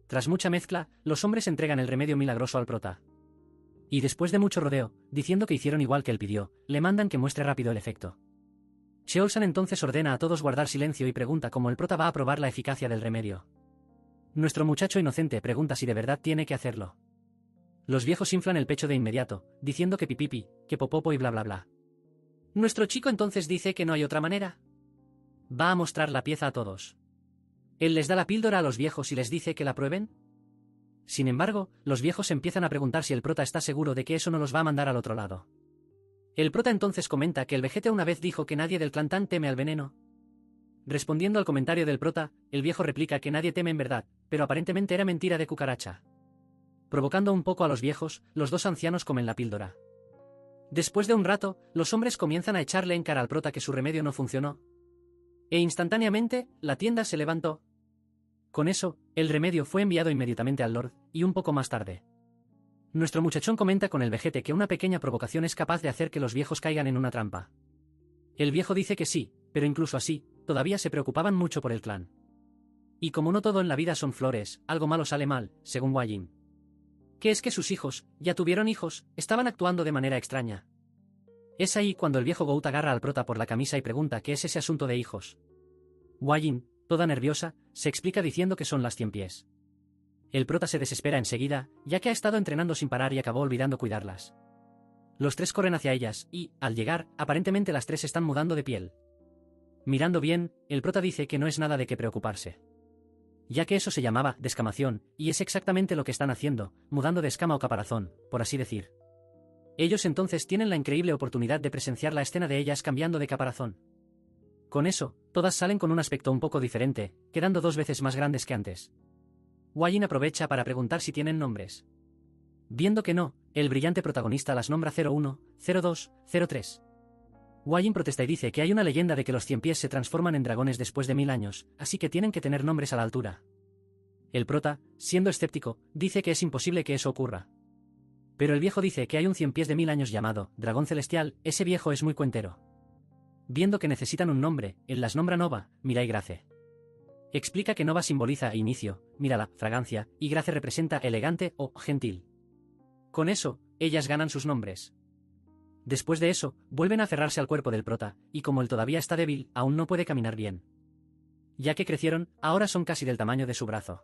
Tras mucha mezcla, los hombres entregan el remedio milagroso al prota. Y después de mucho rodeo, diciendo que hicieron igual que él pidió, le mandan que muestre rápido el efecto. Sheolsan entonces ordena a todos guardar silencio y pregunta cómo el prota va a probar la eficacia del remedio. Nuestro muchacho inocente pregunta si de verdad tiene que hacerlo. Los viejos inflan el pecho de inmediato, diciendo que pipipi, que popopo y bla bla bla. Nuestro chico entonces dice que no hay otra manera. Va a mostrar la pieza a todos. Él les da la píldora a los viejos y les dice que la prueben. Sin embargo, los viejos empiezan a preguntar si el prota está seguro de que eso no los va a mandar al otro lado. El prota entonces comenta que el vejete una vez dijo que nadie del clan Tan teme al veneno. Respondiendo al comentario del prota, el viejo replica que nadie teme en verdad, pero aparentemente era mentira de cucaracha. Provocando un poco a los viejos, los dos ancianos comen la píldora. Después de un rato, los hombres comienzan a echarle en cara al prota que su remedio no funcionó. E instantáneamente, la tienda se levantó. Con eso, el remedio fue enviado inmediatamente al Lord, y un poco más tarde. Nuestro muchachón comenta con el vejete que una pequeña provocación es capaz de hacer que los viejos caigan en una trampa. El viejo dice que sí, pero incluso así, todavía se preocupaban mucho por el clan. Y como no todo en la vida son flores, algo malo sale mal, según Wajin. Que es que sus hijos, ya tuvieron hijos, estaban actuando de manera extraña. Es ahí cuando el viejo Gout agarra al prota por la camisa y pregunta qué es ese asunto de hijos. Wajin, toda nerviosa, se explica diciendo que son las 100 pies. El prota se desespera enseguida, ya que ha estado entrenando sin parar y acabó olvidando cuidarlas. Los tres corren hacia ellas, y, al llegar, aparentemente las tres están mudando de piel. Mirando bien, el prota dice que no es nada de qué preocuparse. Ya que eso se llamaba descamación, y es exactamente lo que están haciendo, mudando de escama o caparazón, por así decir. Ellos entonces tienen la increíble oportunidad de presenciar la escena de ellas cambiando de caparazón. Con eso, todas salen con un aspecto un poco diferente, quedando 2 veces más grandes que antes. Wajin aprovecha para preguntar si tienen nombres. Viendo que no, el brillante protagonista las nombra 01, 02, 03. Wajin protesta y dice que hay una leyenda de que los 100 pies se transforman en dragones después de 1000 años, así que tienen que tener nombres a la altura. El prota, siendo escéptico, dice que es imposible que eso ocurra. Pero el viejo dice que hay un 100 pies de 1000 años llamado dragón celestial, ese viejo es muy cuentero. Viendo que necesitan un nombre, él las nombra Nova, Mira y Grace. Explica que Nova simboliza inicio, Mírala, fragancia, y Grace representa elegante o gentil. Con eso, ellas ganan sus nombres. Después de eso, vuelven a aferrarse al cuerpo del prota, y como él todavía está débil, aún no puede caminar bien. Ya que crecieron, ahora son casi del tamaño de su brazo.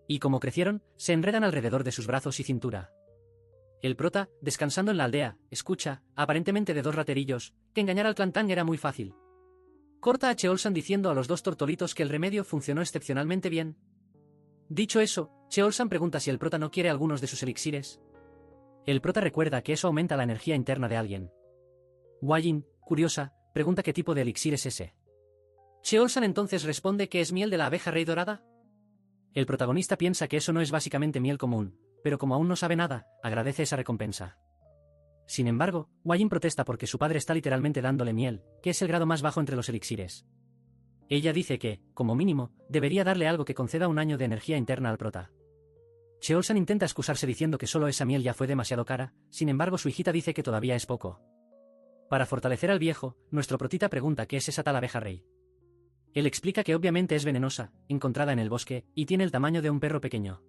Y como crecieron, se enredan alrededor de sus brazos y cintura. El prota, descansando en la aldea, escucha, aparentemente de dos raterillos, que engañar al clan Tang era muy fácil. Corta a Cheolsan diciendo a los dos tortolitos que el remedio funcionó excepcionalmente bien. Dicho eso, Cheolsan pregunta si el prota no quiere algunos de sus elixires. El prota recuerda que eso aumenta la energía interna de alguien. Hua-Yin, curiosa, pregunta qué tipo de elixir es ese. Cheolsan entonces responde que es miel de la abeja rey dorada. El protagonista piensa que eso no es básicamente miel común, pero como aún no sabe nada, agradece esa recompensa. Sin embargo, Hua-Yin protesta porque su padre está literalmente dándole miel, que es el grado más bajo entre los elixires. Ella dice que, como mínimo, debería darle algo que conceda un año de energía interna al prota. Cheolsan intenta excusarse diciendo que solo esa miel ya fue demasiado cara, sin embargo su hijita dice que todavía es poco. Para fortalecer al viejo, nuestro protita pregunta qué es esa tal abeja rey. Él explica que obviamente es venenosa, encontrada en el bosque, y tiene el tamaño de un perro pequeño.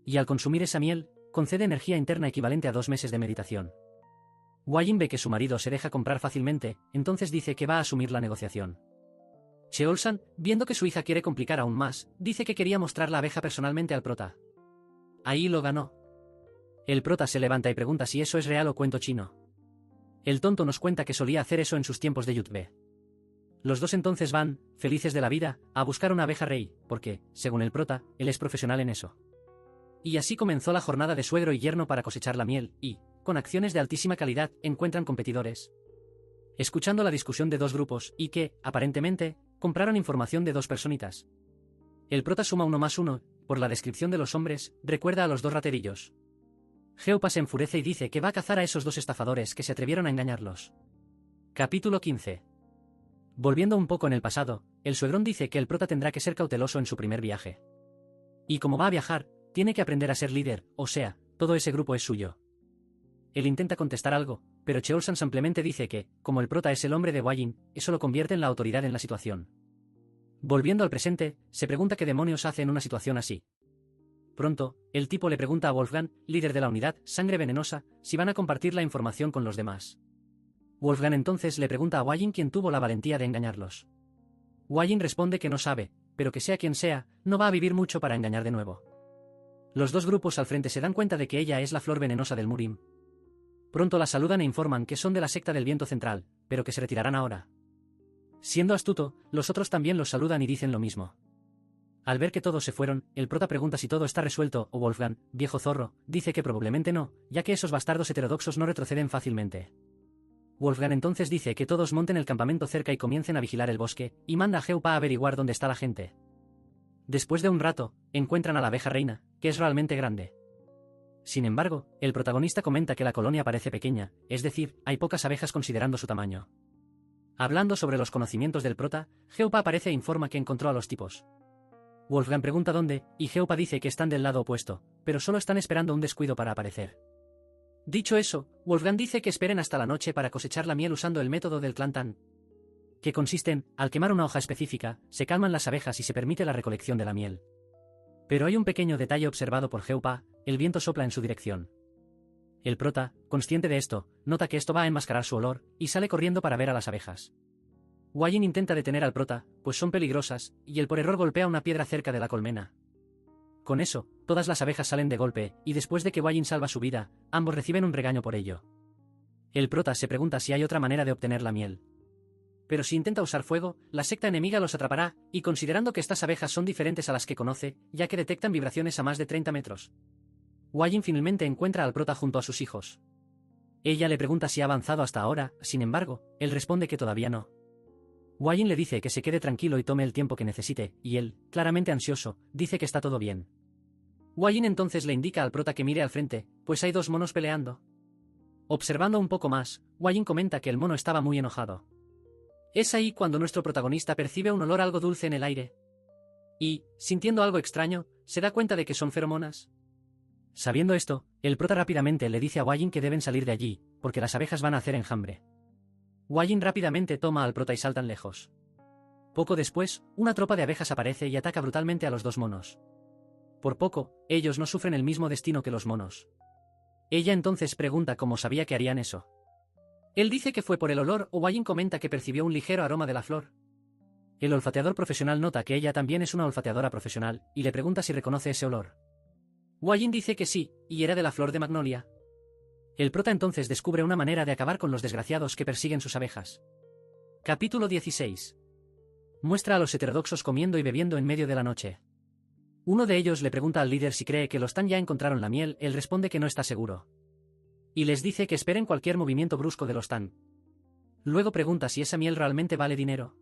Y al consumir esa miel, concede energía interna equivalente a 2 meses de meditación. Hua-Yin ve que su marido se deja comprar fácilmente, entonces dice que va a asumir la negociación. Cheolsan, viendo que su hija quiere complicar aún más, dice que quería mostrar la abeja personalmente al prota. Ahí lo ganó. El prota se levanta y pregunta si eso es real o cuento chino. El tonto nos cuenta que solía hacer eso en sus tiempos de Yutbe. Los dos entonces van, felices de la vida, a buscar una abeja rey, porque, según el prota, él es profesional en eso. Y así comenzó la jornada de suegro y yerno para cosechar la miel, y, con acciones de altísima calidad, encuentran competidores. Escuchando la discusión de dos grupos, y que, aparentemente, compraron información de dos personitas. El prota suma 1 más 1, por la descripción de los hombres, recuerda a los dos raterillos. Geopa se enfurece y dice que va a cazar a esos dos estafadores que se atrevieron a engañarlos. Capítulo 15. Volviendo un poco en el pasado, el suegrón dice que el prota tendrá que ser cauteloso en su primer viaje. Y como va a viajar, tiene que aprender a ser líder, o sea, todo ese grupo es suyo. Él intenta contestar algo, pero Cheolsan simplemente dice que, como el prota es el hombre de Hua-Yin, eso lo convierte en la autoridad en la situación. Volviendo al presente, se pregunta qué demonios hace en una situación así. Pronto, el tipo le pregunta a Wolfgang, líder de la unidad, Sangre Venenosa, si van a compartir la información con los demás. Wolfgang entonces le pregunta a Hua-Yin quién tuvo la valentía de engañarlos. Hua-Yin responde que no sabe, pero que sea quien sea, no va a vivir mucho para engañar de nuevo. Los dos grupos al frente se dan cuenta de que ella es la flor venenosa del Murim. Pronto la saludan e informan que son de la secta del viento central, pero que se retirarán ahora. Siendo astuto, los otros también los saludan y dicen lo mismo. Al ver que todos se fueron, el prota pregunta si todo está resuelto o Wolfgang, viejo zorro, dice que probablemente no, ya que esos bastardos heterodoxos no retroceden fácilmente. Wolfgang entonces dice que todos monten el campamento cerca y comiencen a vigilar el bosque, y manda a Geopa a averiguar dónde está la gente. Después de un rato, encuentran a la abeja reina, que es realmente grande. Sin embargo, el protagonista comenta que la colonia parece pequeña, es decir, hay pocas abejas considerando su tamaño. Hablando sobre los conocimientos del prota, Geopa aparece e informa que encontró a los tipos. Wolfgang pregunta dónde, y Geopa dice que están del lado opuesto, pero solo están esperando un descuido para aparecer. Dicho eso, Wolfgang dice que esperen hasta la noche para cosechar la miel usando el método del clan Tan, que consiste en, al quemar una hoja específica, se calman las abejas y se permite la recolección de la miel. Pero hay un pequeño detalle observado por Geopa, el viento sopla en su dirección. El prota, consciente de esto, nota que esto va a enmascarar su olor, y sale corriendo para ver a las abejas. Hua-Yin intenta detener al prota, pues son peligrosas, y él por error golpea una piedra cerca de la colmena. Con eso, todas las abejas salen de golpe, y después de que Hua-Yin salva su vida, ambos reciben un regaño por ello. El prota se pregunta si hay otra manera de obtener la miel. Pero si intenta usar fuego, la secta enemiga los atrapará, y considerando que estas abejas son diferentes a las que conoce, ya que detectan vibraciones a más de 30 metros. Hua-Yin finalmente encuentra al prota junto a sus hijos. Ella le pregunta si ha avanzado hasta ahora, sin embargo, él responde que todavía no. Hua-Yin le dice que se quede tranquilo y tome el tiempo que necesite, y él, claramente ansioso, dice que está todo bien. Hua-Yin entonces le indica al prota que mire al frente, pues hay dos monos peleando. Observando un poco más, Hua-Yin comenta que el mono estaba muy enojado. Es ahí cuando nuestro protagonista percibe un olor algo dulce en el aire. Y, sintiendo algo extraño, se da cuenta de que son feromonas. Sabiendo esto, el prota rápidamente le dice a Hua-Yin que deben salir de allí, porque las abejas van a hacer enjambre. Hua-Yin rápidamente toma al prota y saltan lejos. Poco después, una tropa de abejas aparece y ataca brutalmente a los dos monos. Por poco, ellos no sufren el mismo destino que los monos. Ella entonces pregunta cómo sabía que harían eso. Él dice que fue por el olor o Hua-Yin comenta que percibió un ligero aroma de la flor. El olfateador profesional nota que ella también es una olfateadora profesional, y le pregunta si reconoce ese olor. Hua-Yin dice que sí, y era de la flor de magnolia. El prota entonces descubre una manera de acabar con los desgraciados que persiguen sus abejas. Capítulo 16. Muestra a los heterodoxos comiendo y bebiendo en medio de la noche. Uno de ellos le pregunta al líder si cree que los Tan ya encontraron la miel, él responde que no está seguro. Y les dice que esperen cualquier movimiento brusco de los Tan. Luego pregunta si esa miel realmente vale dinero.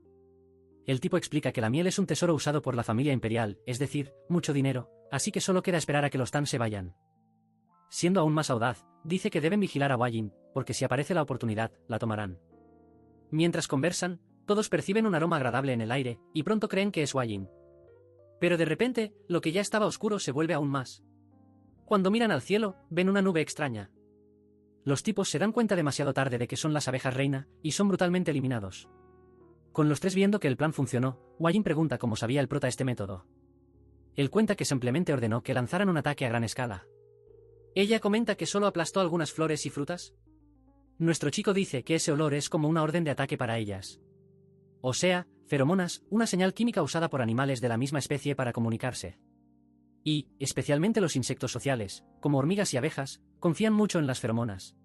El tipo explica que la miel es un tesoro usado por la familia imperial, es decir, mucho dinero, así que solo queda esperar a que los Tan se vayan. Siendo aún más audaz, dice que deben vigilar a Wajin, porque si aparece la oportunidad, la tomarán. Mientras conversan, todos perciben un aroma agradable en el aire, y pronto creen que es Wajin. Pero de repente, lo que ya estaba oscuro se vuelve aún más. Cuando miran al cielo, ven una nube extraña. Los tipos se dan cuenta demasiado tarde de que son las abejas reina, y son brutalmente eliminados. Con los tres viendo que el plan funcionó, Wajin pregunta cómo sabía el prota este método. Él cuenta que simplemente ordenó que lanzaran un ataque a gran escala. Ella comenta que solo aplastó algunas flores y frutas. Nuestro chico dice que ese olor es como una orden de ataque para ellas. O sea, feromonas, una señal química usada por animales de la misma especie para comunicarse. Y, especialmente los insectos sociales, como hormigas y abejas, confían mucho en las feromonas.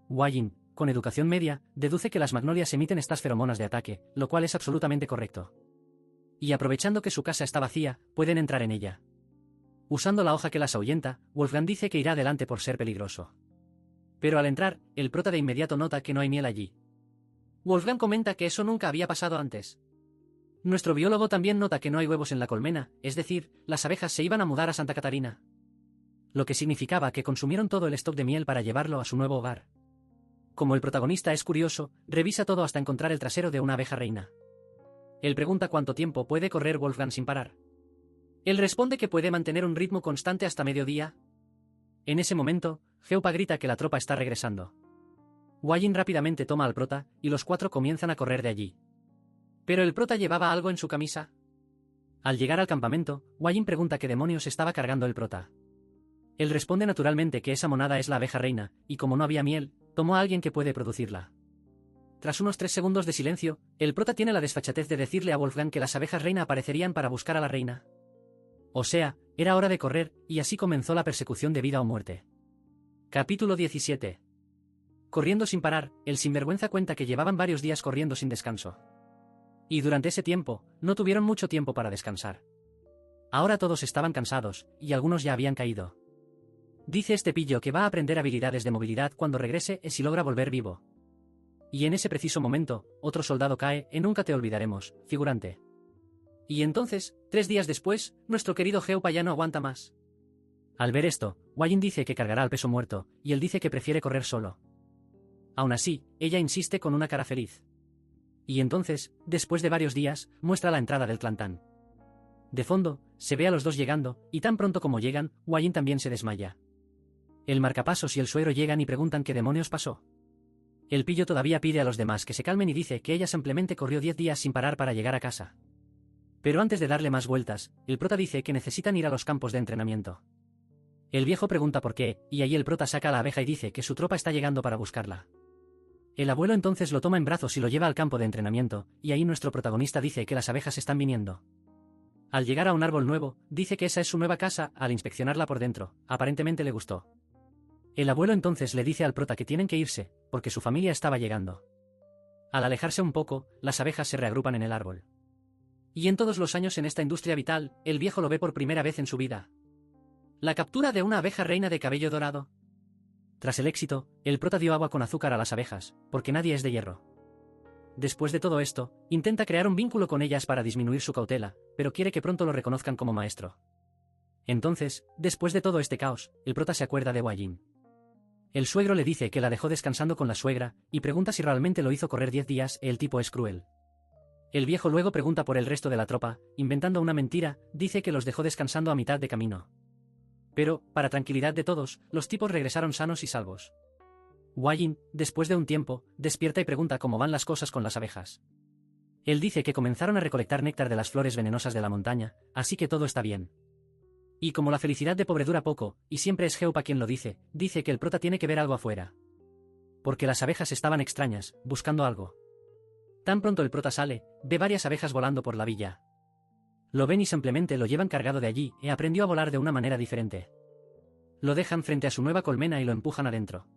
Wajin, con educación media, deduce que las magnolias emiten estas feromonas de ataque, lo cual es absolutamente correcto. Y aprovechando que su casa está vacía, pueden entrar en ella. Usando la hoja que las ahuyenta, Wolfgang dice que irá adelante por ser peligroso. Pero al entrar, el prota de inmediato nota que no hay miel allí. Wolfgang comenta que eso nunca había pasado antes. Nuestro biólogo también nota que no hay huevos en la colmena, es decir, las abejas se iban a mudar a Santa Catarina. Lo que significaba que consumieron todo el stock de miel para llevarlo a su nuevo hogar. Como el protagonista es curioso, revisa todo hasta encontrar el trasero de una abeja reina. Él pregunta cuánto tiempo puede correr Wolfgang sin parar. Él responde que puede mantener un ritmo constante hasta mediodía. En ese momento, Geupa grita que la tropa está regresando. Wajin rápidamente toma al prota, y los cuatro comienzan a correr de allí. Pero el prota llevaba algo en su camisa. Al llegar al campamento, Wajin pregunta qué demonios estaba cargando el prota. Él responde naturalmente que esa monada es la abeja reina, y como no había miel, tomó a alguien que puede producirla. Tras unos 3 segundos de silencio, el prota tiene la desfachatez de decirle a Wolfgang que las abejas reina aparecerían para buscar a la reina. O sea, era hora de correr, y así comenzó la persecución de vida o muerte. Capítulo 17. Corriendo sin parar, el sinvergüenza cuenta que llevaban varios días corriendo sin descanso. Y durante ese tiempo, no tuvieron mucho tiempo para descansar. Ahora todos estaban cansados, y algunos ya habían caído. Dice este pillo que va a aprender habilidades de movilidad cuando regrese y si logra volver vivo. Y en ese preciso momento, otro soldado cae, en Nunca te olvidaremos, figurante. Y entonces, 3 días después, nuestro querido Geupa ya no aguanta más. Al ver esto, Wajin dice que cargará al peso muerto, y él dice que prefiere correr solo. Aún así, ella insiste con una cara feliz. Y entonces, después de varios días, muestra la entrada del clan Tan. De fondo, se ve a los dos llegando, y tan pronto como llegan, Wajin también se desmaya. El marcapasos y el suegro llegan y preguntan qué demonios pasó. El pillo todavía pide a los demás que se calmen y dice que ella simplemente corrió 10 días sin parar para llegar a casa. Pero antes de darle más vueltas, el prota dice que necesitan ir a los campos de entrenamiento. El viejo pregunta por qué, y ahí el prota saca a la abeja y dice que su tropa está llegando para buscarla. El abuelo entonces lo toma en brazos y lo lleva al campo de entrenamiento, y ahí nuestro protagonista dice que las abejas están viniendo. Al llegar a un árbol nuevo, dice que esa es su nueva casa, al inspeccionarla por dentro, aparentemente le gustó. El abuelo entonces le dice al prota que tienen que irse, porque su familia estaba llegando. Al alejarse un poco, las abejas se reagrupan en el árbol. Y en todos los años en esta industria vital, el viejo lo ve por primera vez en su vida. La captura de una abeja reina de cabello dorado. Tras el éxito, el prota dio agua con azúcar a las abejas, porque nadie es de hierro. Después de todo esto, intenta crear un vínculo con ellas para disminuir su cautela, pero quiere que pronto lo reconozcan como maestro. Entonces, después de todo este caos, el prota se acuerda de Wajin. El suegro le dice que la dejó descansando con la suegra, y pregunta si realmente lo hizo correr 10 días, el tipo es cruel. El viejo luego pregunta por el resto de la tropa, inventando una mentira, dice que los dejó descansando a mitad de camino. Pero, para tranquilidad de todos, los tipos regresaron sanos y salvos. Wajin, después de un tiempo, despierta y pregunta cómo van las cosas con las abejas. Él dice que comenzaron a recolectar néctar de las flores venenosas de la montaña, así que todo está bien. Y como la felicidad de pobre dura poco, y siempre es Geupa quien lo dice que el prota tiene que ver algo afuera. Porque las abejas estaban extrañas, buscando algo. Tan pronto el prota sale, ve varias abejas volando por la villa. Lo ven y simplemente lo llevan cargado de allí, y aprendió a volar de una manera diferente. Lo dejan frente a su nueva colmena y lo empujan adentro.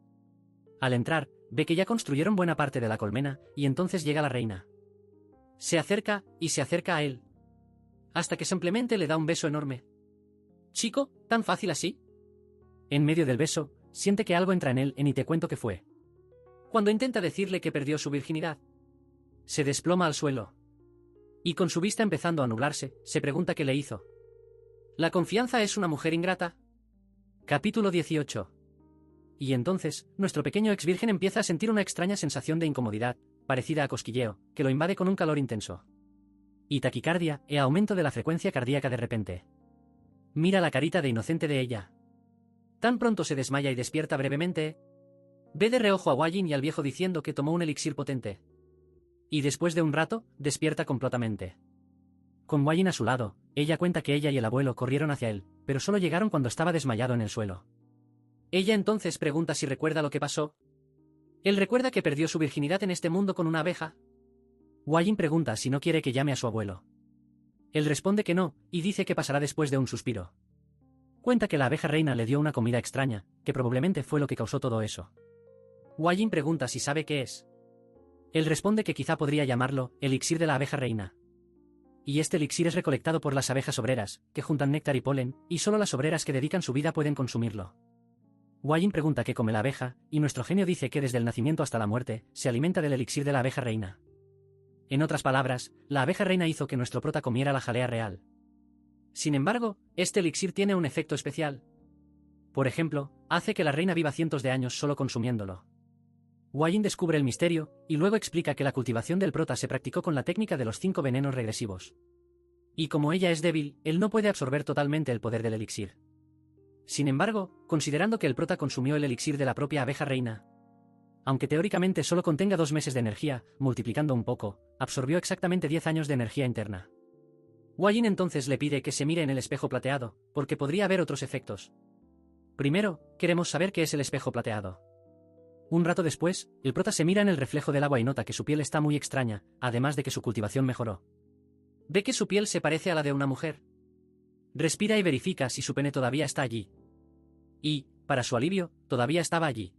Al entrar, ve que ya construyeron buena parte de la colmena, y entonces llega la reina. Se acerca, y se acerca a él. Hasta que simplemente le da un beso enorme. Chico, ¿tan fácil así? En medio del beso, siente que algo entra en él y ni te cuento qué fue. Cuando intenta decirle que perdió su virginidad, se desploma al suelo. Y con su vista empezando a nublarse, se pregunta qué le hizo. ¿La confianza es una mujer ingrata? Capítulo 18. Y entonces, nuestro pequeño ex virgen empieza a sentir una extraña sensación de incomodidad, parecida a cosquilleo, que lo invade con un calor intenso. Y taquicardia, e aumento de la frecuencia cardíaca de repente. Mira la carita de inocente de ella. Tan pronto se desmaya y despierta brevemente. Ve de reojo a Wajin y al viejo diciendo que tomó un elixir potente. Y después de un rato, despierta completamente. Con Wajin a su lado, ella cuenta que ella y el abuelo corrieron hacia él, pero solo llegaron cuando estaba desmayado en el suelo. Ella entonces pregunta si recuerda lo que pasó. Él recuerda que perdió su virginidad en este mundo con una abeja. Wajin pregunta si no quiere que llame a su abuelo. Él responde que no, y dice que pasará después de un suspiro. Cuenta que la abeja reina le dio una comida extraña, que probablemente fue lo que causó todo eso. Wajin pregunta si sabe qué es. Él responde que quizá podría llamarlo elixir de la abeja reina. Y este elixir es recolectado por las abejas obreras, que juntan néctar y polen, y solo las obreras que dedican su vida pueden consumirlo. Wajin pregunta qué come la abeja, y nuestro genio dice que desde el nacimiento hasta la muerte, se alimenta del elixir de la abeja reina. En otras palabras, la abeja reina hizo que nuestro prota comiera la jalea real. Sin embargo, este elixir tiene un efecto especial. Por ejemplo, hace que la reina viva cientos de años solo consumiéndolo. Wajin descubre el misterio, y luego explica que la cultivación del prota se practicó con la técnica de los 5 venenos regresivos. Y como ella es débil, él no puede absorber totalmente el poder del elixir. Sin embargo, considerando que el prota consumió el elixir de la propia abeja reina, aunque teóricamente solo contenga 2 meses de energía, multiplicando un poco, absorbió exactamente 10 años de energía interna. Wajin entonces le pide que se mire en el espejo plateado, porque podría haber otros efectos. Primero, queremos saber qué es el espejo plateado. Un rato después, el prota se mira en el reflejo del agua y nota que su piel está muy extraña, además de que su cultivación mejoró. Ve que su piel se parece a la de una mujer. Respira y verifica si su pene todavía está allí. Y, para su alivio, todavía estaba allí.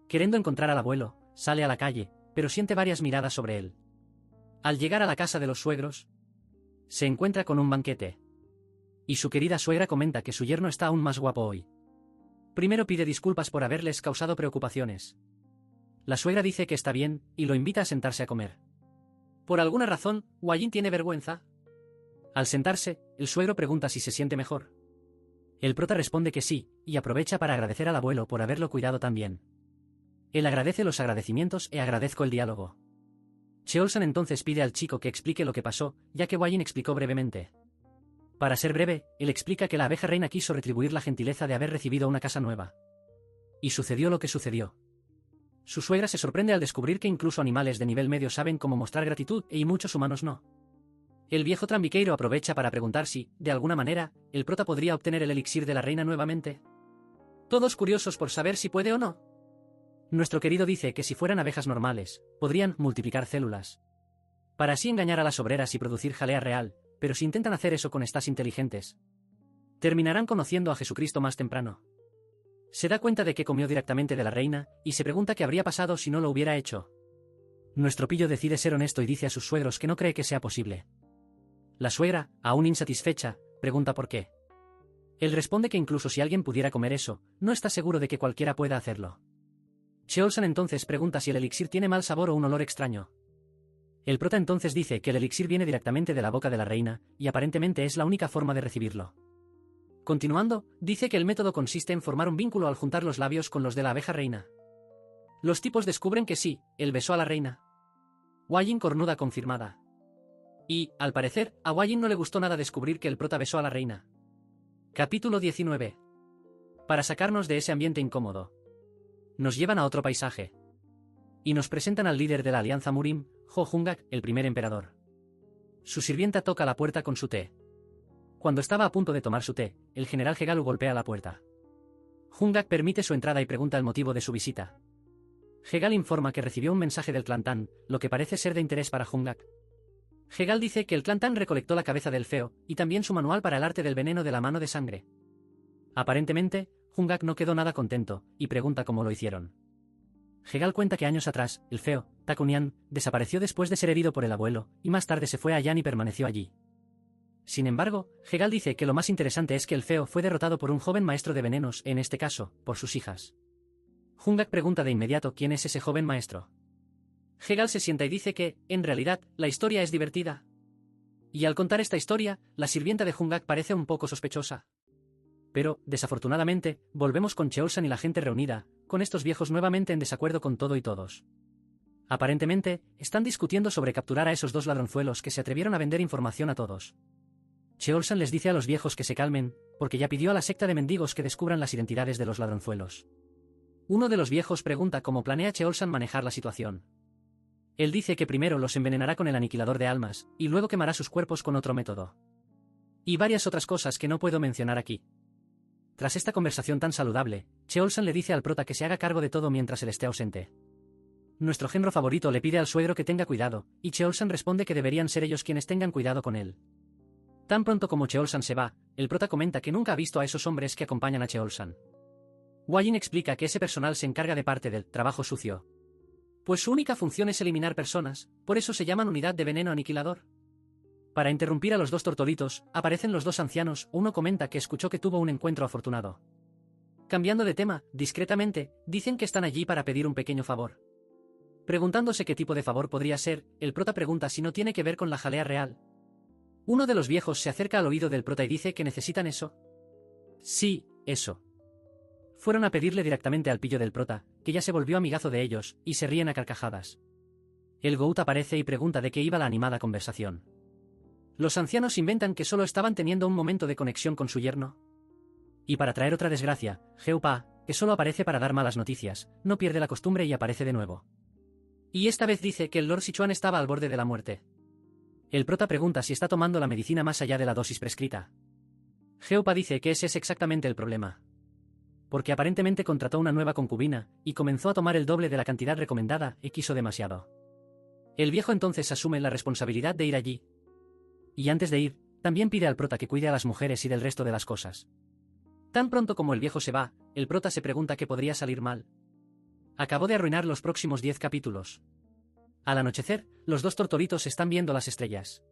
Queriendo encontrar al abuelo, sale a la calle, pero siente varias miradas sobre él. Al llegar a la casa de los suegros, se encuentra con un banquete. Y su querida suegra comenta que su yerno está aún más guapo hoy. Primero pide disculpas por haberles causado preocupaciones. La suegra dice que está bien, y lo invita a sentarse a comer. Por alguna razón, Wajin tiene vergüenza. Al sentarse, el suegro pregunta si se siente mejor. El prota responde que sí, y aprovecha para agradecer al abuelo por haberlo cuidado tan bien. Él agradece los agradecimientos e agradezco el diálogo. Cheolsan entonces pide al chico que explique lo que pasó, ya que Wajin explicó brevemente. Para ser breve, él explica que la abeja reina quiso retribuir la gentileza de haber recibido una casa nueva. Y sucedió lo que sucedió. Su suegra se sorprende al descubrir que incluso animales de nivel medio saben cómo mostrar gratitud y muchos humanos no. El viejo trambiqueiro aprovecha para preguntar si, de alguna manera, el prota podría obtener el elixir de la reina nuevamente. Todos curiosos por saber si puede o no. Nuestro querido dice que si fueran abejas normales, podrían multiplicar células. Para así engañar a las obreras y producir jalea real, pero si intentan hacer eso con estas inteligentes, terminarán conociendo a Jesucristo más temprano. Se da cuenta de que comió directamente de la reina, y se pregunta qué habría pasado si no lo hubiera hecho. Nuestro pillo decide ser honesto y dice a sus suegros que no cree que sea posible. La suegra, aún insatisfecha, pregunta por qué. Él responde que incluso si alguien pudiera comer eso, no está seguro de que cualquiera pueda hacerlo. Cheolsan entonces pregunta si el elixir tiene mal sabor o un olor extraño. El prota entonces dice que el elixir viene directamente de la boca de la reina, y aparentemente es la única forma de recibirlo. Continuando, dice que el método consiste en formar un vínculo al juntar los labios con los de la abeja reina. Los tipos descubren que sí, él besó a la reina. Wajin cornuda confirmada. Y, al parecer, a Wajin no le gustó nada descubrir que el prota besó a la reina. Capítulo 19. Para sacarnos de ese ambiente incómodo, nos llevan a otro paisaje. Y nos presentan al líder de la Alianza Murim, Ho Hungak, el primer emperador. Su sirvienta toca la puerta con su té. Cuando estaba a punto de tomar su té, el general Hegalu golpea la puerta. Hungak permite su entrada y pregunta el motivo de su visita. Hegal informa que recibió un mensaje del clan Tan, lo que parece ser de interés para Hungak. Hegal dice que el clan Tan recolectó la cabeza del feo, y también su manual para el arte del veneno de la mano de sangre. Aparentemente, Hungak no quedó nada contento, y pregunta cómo lo hicieron. Hegal cuenta que años atrás, el feo, Takunian, desapareció después de ser herido por el abuelo, y más tarde se fue a Yan y permaneció allí. Sin embargo, Hegal dice que lo más interesante es que el feo fue derrotado por un joven maestro de venenos, en este caso, por sus hijas. Hungak pregunta de inmediato quién es ese joven maestro. Hegal se sienta y dice que, en realidad, la historia es divertida. Y al contar esta historia, la sirvienta de Hungak parece un poco sospechosa. Pero, desafortunadamente, volvemos con Cheolsan y la gente reunida, con estos viejos nuevamente en desacuerdo con todo y todos. Aparentemente, están discutiendo sobre capturar a esos dos ladronzuelos que se atrevieron a vender información a todos. Cheolsan les dice a los viejos que se calmen, porque ya pidió a la secta de mendigos que descubran las identidades de los ladronzuelos. Uno de los viejos pregunta cómo planea Cheolsan manejar la situación. Él dice que primero los envenenará con el aniquilador de almas, y luego quemará sus cuerpos con otro método. Y varias otras cosas que no puedo mencionar aquí. Tras esta conversación tan saludable, Cheolsan le dice al prota que se haga cargo de todo mientras él esté ausente. Nuestro genro favorito le pide al suegro que tenga cuidado, y Cheolsan responde que deberían ser ellos quienes tengan cuidado con él. Tan pronto como Cheolsan se va, el prota comenta que nunca ha visto a esos hombres que acompañan a Cheolsan. Hwajin explica que ese personal se encarga de parte del trabajo sucio. Pues su única función es eliminar personas, por eso se llaman unidad de veneno aniquilador. Para interrumpir a los dos tortolitos, aparecen los dos ancianos, uno comenta que escuchó que tuvo un encuentro afortunado. Cambiando de tema, discretamente, dicen que están allí para pedir un pequeño favor. Preguntándose qué tipo de favor podría ser, el prota pregunta si no tiene que ver con la jalea real. Uno de los viejos se acerca al oído del prota y dice que necesitan eso. Sí, eso. Fueron a pedirle directamente al pillo del prota, que ya se volvió amigazo de ellos, y se ríen a carcajadas. El Gout aparece y pregunta de qué iba la animada conversación. Los ancianos inventan que solo estaban teniendo un momento de conexión con su yerno. Y para traer otra desgracia, Geupa, que solo aparece para dar malas noticias, no pierde la costumbre y aparece de nuevo. Y esta vez dice que el Lord Sichuan estaba al borde de la muerte. El prota pregunta si está tomando la medicina más allá de la dosis prescrita. Geupa dice que ese es exactamente el problema. Porque aparentemente contrató una nueva concubina, y comenzó a tomar el doble de la cantidad recomendada, y quiso demasiado. El viejo entonces asume la responsabilidad de ir allí. Y antes de ir, también pide al prota que cuide a las mujeres y del resto de las cosas. Tan pronto como el viejo se va, el prota se pregunta qué podría salir mal. Acabó de arruinar los próximos 10 capítulos. Al anochecer, los dos tortolitos están viendo las estrellas.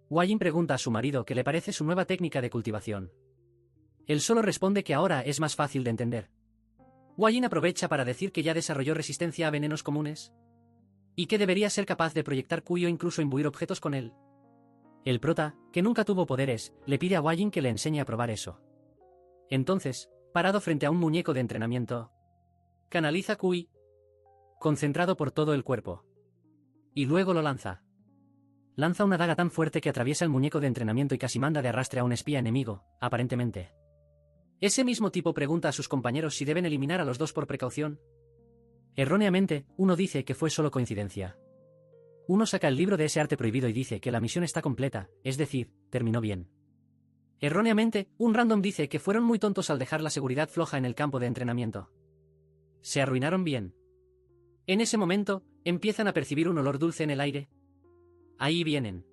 Hwajin pregunta a su marido qué le parece su nueva técnica de cultivación. Él solo responde que ahora es más fácil de entender. Hwajin aprovecha para decir que ya desarrolló resistencia a venenos comunes. Y que debería ser capaz de proyectar Qi o incluso imbuir objetos con él. El prota, que nunca tuvo poderes, le pide a Hwajin que le enseñe a probar eso. Entonces, parado frente a un muñeco de entrenamiento, canaliza Qi, concentrado por todo el cuerpo. Y luego lo lanza. Lanza una daga tan fuerte que atraviesa el muñeco de entrenamiento y casi manda de arrastre a un espía enemigo, aparentemente. Ese mismo tipo pregunta a sus compañeros si deben eliminar a los dos por precaución. Erróneamente, uno dice que fue solo coincidencia. Uno saca el libro de ese arte prohibido y dice que la misión está completa, es decir, terminó bien. Erróneamente, un random dice que fueron muy tontos al dejar la seguridad floja en el campo de entrenamiento. Se arruinaron bien. En ese momento, empiezan a percibir un olor dulce en el aire. Ahí vienen.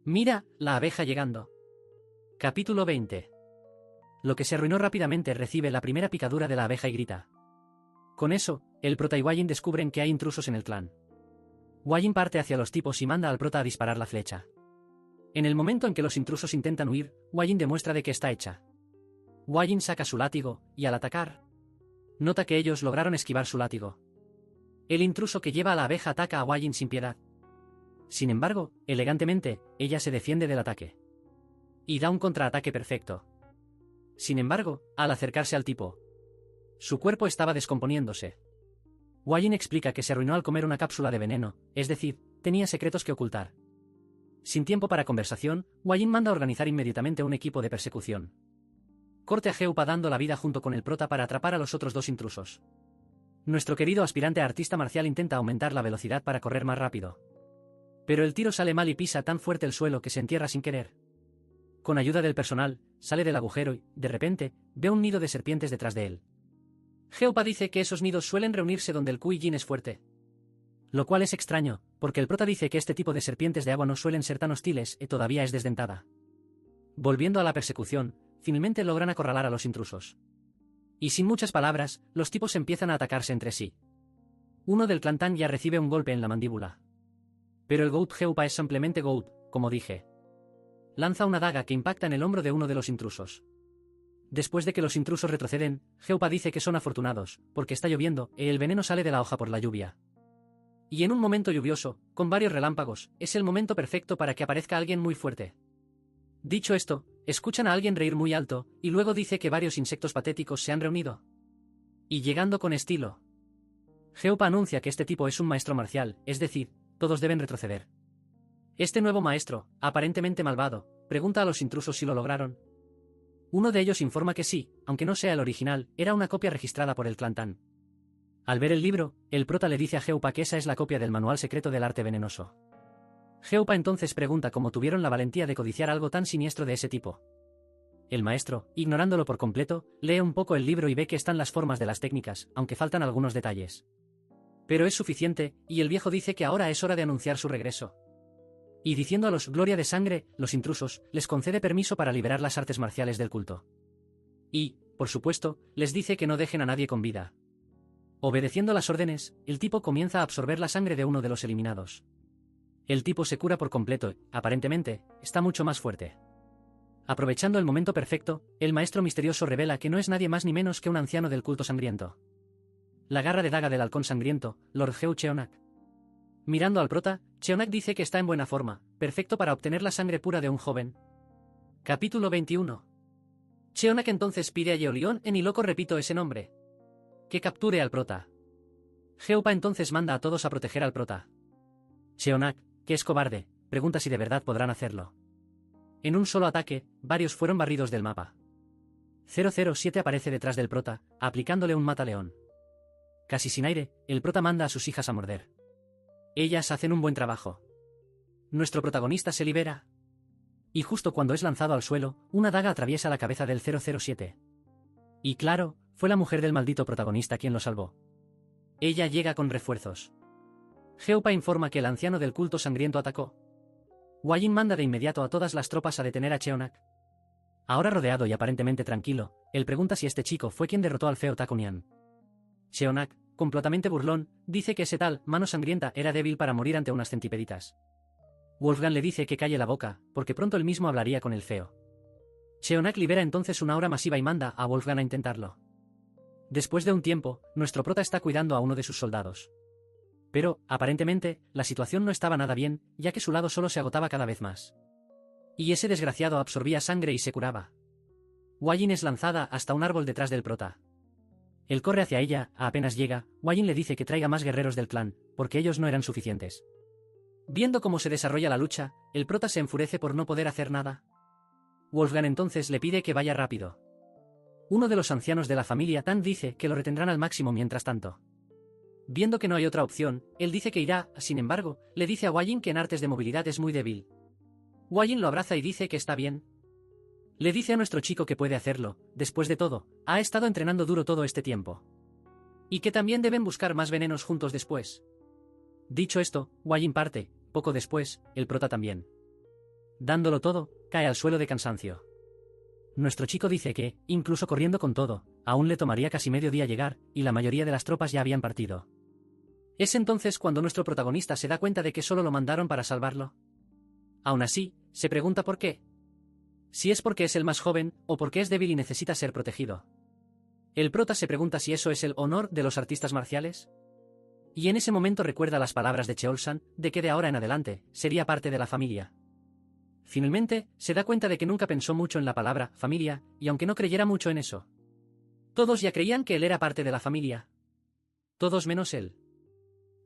Mira, la abeja llegando. Capítulo 20. Lo que se arruinó rápidamente recibe la primera picadura de la abeja y grita. Con eso, el prota y Hwajin descubren que hay intrusos en el clan. Hwajin parte hacia los tipos y manda al prota a disparar la flecha. En el momento en que los intrusos intentan huir, Hwajin demuestra de que está hecha. Hwajin saca su látigo, y al atacar, nota que ellos lograron esquivar su látigo. El intruso que lleva a la abeja ataca a Hwajin sin piedad. Sin embargo, elegantemente, ella se defiende del ataque. Y da un contraataque perfecto. Sin embargo, al acercarse al tipo, su cuerpo estaba descomponiéndose. Hwajin explica que se arruinó al comer una cápsula de veneno, es decir, tenía secretos que ocultar. Sin tiempo para conversación, Hwajin manda a organizar inmediatamente un equipo de persecución. Corte a Geupa dando la vida junto con el prota para atrapar a los otros dos intrusos. Nuestro querido aspirante a artista marcial intenta aumentar la velocidad para correr más rápido. Pero el tiro sale mal y pisa tan fuerte el suelo que se entierra sin querer. Con ayuda del personal, sale del agujero y, de repente, ve un nido de serpientes detrás de él. Geupa dice que esos nidos suelen reunirse donde el Qi Yin es fuerte. Lo cual es extraño, porque el prota dice que este tipo de serpientes de agua no suelen ser tan hostiles y todavía es desdentada. Volviendo a la persecución, finalmente logran acorralar a los intrusos. Y sin muchas palabras, los tipos empiezan a atacarse entre sí. Uno del clan Tan ya recibe un golpe en la mandíbula. Pero el Goat Geupa es simplemente Goat, como dije. Lanza una daga que impacta en el hombro de uno de los intrusos. Después de que los intrusos retroceden, Geupa dice que son afortunados, porque está lloviendo, y el veneno sale de la hoja por la lluvia. Y en un momento lluvioso, con varios relámpagos, es el momento perfecto para que aparezca alguien muy fuerte. Dicho esto, escuchan a alguien reír muy alto, y luego dice que varios insectos patéticos se han reunido. Y llegando con estilo. Geupa anuncia que este tipo es un maestro marcial, es decir, todos deben retroceder. Este nuevo maestro, aparentemente malvado, pregunta a los intrusos si lo lograron. Uno de ellos informa que sí, aunque no sea el original, era una copia registrada por el clan Tan. Al ver el libro, el prota le dice a Geupa que esa es la copia del manual secreto del arte venenoso. Geupa entonces pregunta cómo tuvieron la valentía de codiciar algo tan siniestro de ese tipo. El maestro, ignorándolo por completo, lee un poco el libro y ve que están las formas de las técnicas, aunque faltan algunos detalles. Pero es suficiente, y el viejo dice que ahora es hora de anunciar su regreso. Y diciendo a los Gloria de Sangre, los intrusos, les concede permiso para liberar las artes marciales del culto. Y, por supuesto, les dice que no dejen a nadie con vida. Obedeciendo las órdenes, el tipo comienza a absorber la sangre de uno de los eliminados. El tipo se cura por completo, aparentemente, está mucho más fuerte. Aprovechando el momento perfecto, el maestro misterioso revela que no es nadie más ni menos que un anciano del culto sangriento. La garra de daga del halcón sangriento, Lord Geu Cheonak. Mirando al prota, Cheonak dice que está en buena forma, perfecto para obtener la sangre pura de un joven. Capítulo 21. Cheonak entonces pide a Yeolion en Iloco, repito ese nombre, que capture al prota. Geupa entonces manda a todos a proteger al prota. Cheonak, que es cobarde, pregunta si de verdad podrán hacerlo. En un solo ataque, varios fueron barridos del mapa. 007 aparece detrás del prota, aplicándole un mataleón. Casi sin aire, el prota manda a sus hijas a morder. Ellas hacen un buen trabajo. Nuestro protagonista se libera. Y justo cuando es lanzado al suelo, una daga atraviesa la cabeza del 007. Y claro, fue la mujer del maldito protagonista quien lo salvó. Ella llega con refuerzos. Geupa informa que el anciano del culto sangriento atacó. Hua-Yin manda de inmediato a todas las tropas a detener a Cheonak. Ahora rodeado y aparentemente tranquilo, él pregunta si este chico fue quien derrotó al feo Takonian. Cheonak, completamente burlón, dice que ese tal mano sangrienta era débil para morir ante unas centipeditas. Wolfgang le dice que calle la boca, porque pronto él mismo hablaría con el feo. Cheonak libera entonces una aura masiva y manda a Wolfgang a intentarlo. Después de un tiempo, nuestro prota está cuidando a uno de sus soldados. Pero, aparentemente, la situación no estaba nada bien, ya que su lado solo se agotaba cada vez más. Y ese desgraciado absorbía sangre y se curaba. Hua-Yin es lanzada hasta un árbol detrás del prota. Él corre hacia ella, apenas llega, Hua-Yin le dice que traiga más guerreros del clan, porque ellos no eran suficientes. Viendo cómo se desarrolla la lucha, el prota se enfurece por no poder hacer nada. Wolfgang entonces le pide que vaya rápido. Uno de los ancianos de la familia Tan dice que lo retendrán al máximo mientras tanto. Viendo que no hay otra opción, él dice que irá, sin embargo, le dice a Hua-Yin que en artes de movilidad es muy débil. Hua-Yin lo abraza y dice que está bien. Le dice a nuestro chico que puede hacerlo, después de todo, ha estado entrenando duro todo este tiempo. Y que también deben buscar más venenos juntos después. Dicho esto, Hua-Yin parte, poco después, el prota también. Dándolo todo, cae al suelo de cansancio. Nuestro chico dice que, incluso corriendo con todo, aún le tomaría casi medio día llegar, y la mayoría de las tropas ya habían partido. Es entonces cuando nuestro protagonista se da cuenta de que solo lo mandaron para salvarlo. Aún así, se pregunta por qué. Si es porque es el más joven, o porque es débil y necesita ser protegido. El prota se pregunta si eso es el honor de los artistas marciales. Y en ese momento recuerda las palabras de Cheolsan, de que de ahora en adelante, sería parte de la familia. Finalmente, se da cuenta de que nunca pensó mucho en la palabra familia, y aunque no creyera mucho en eso. Todos ya creían que él era parte de la familia. Todos menos él.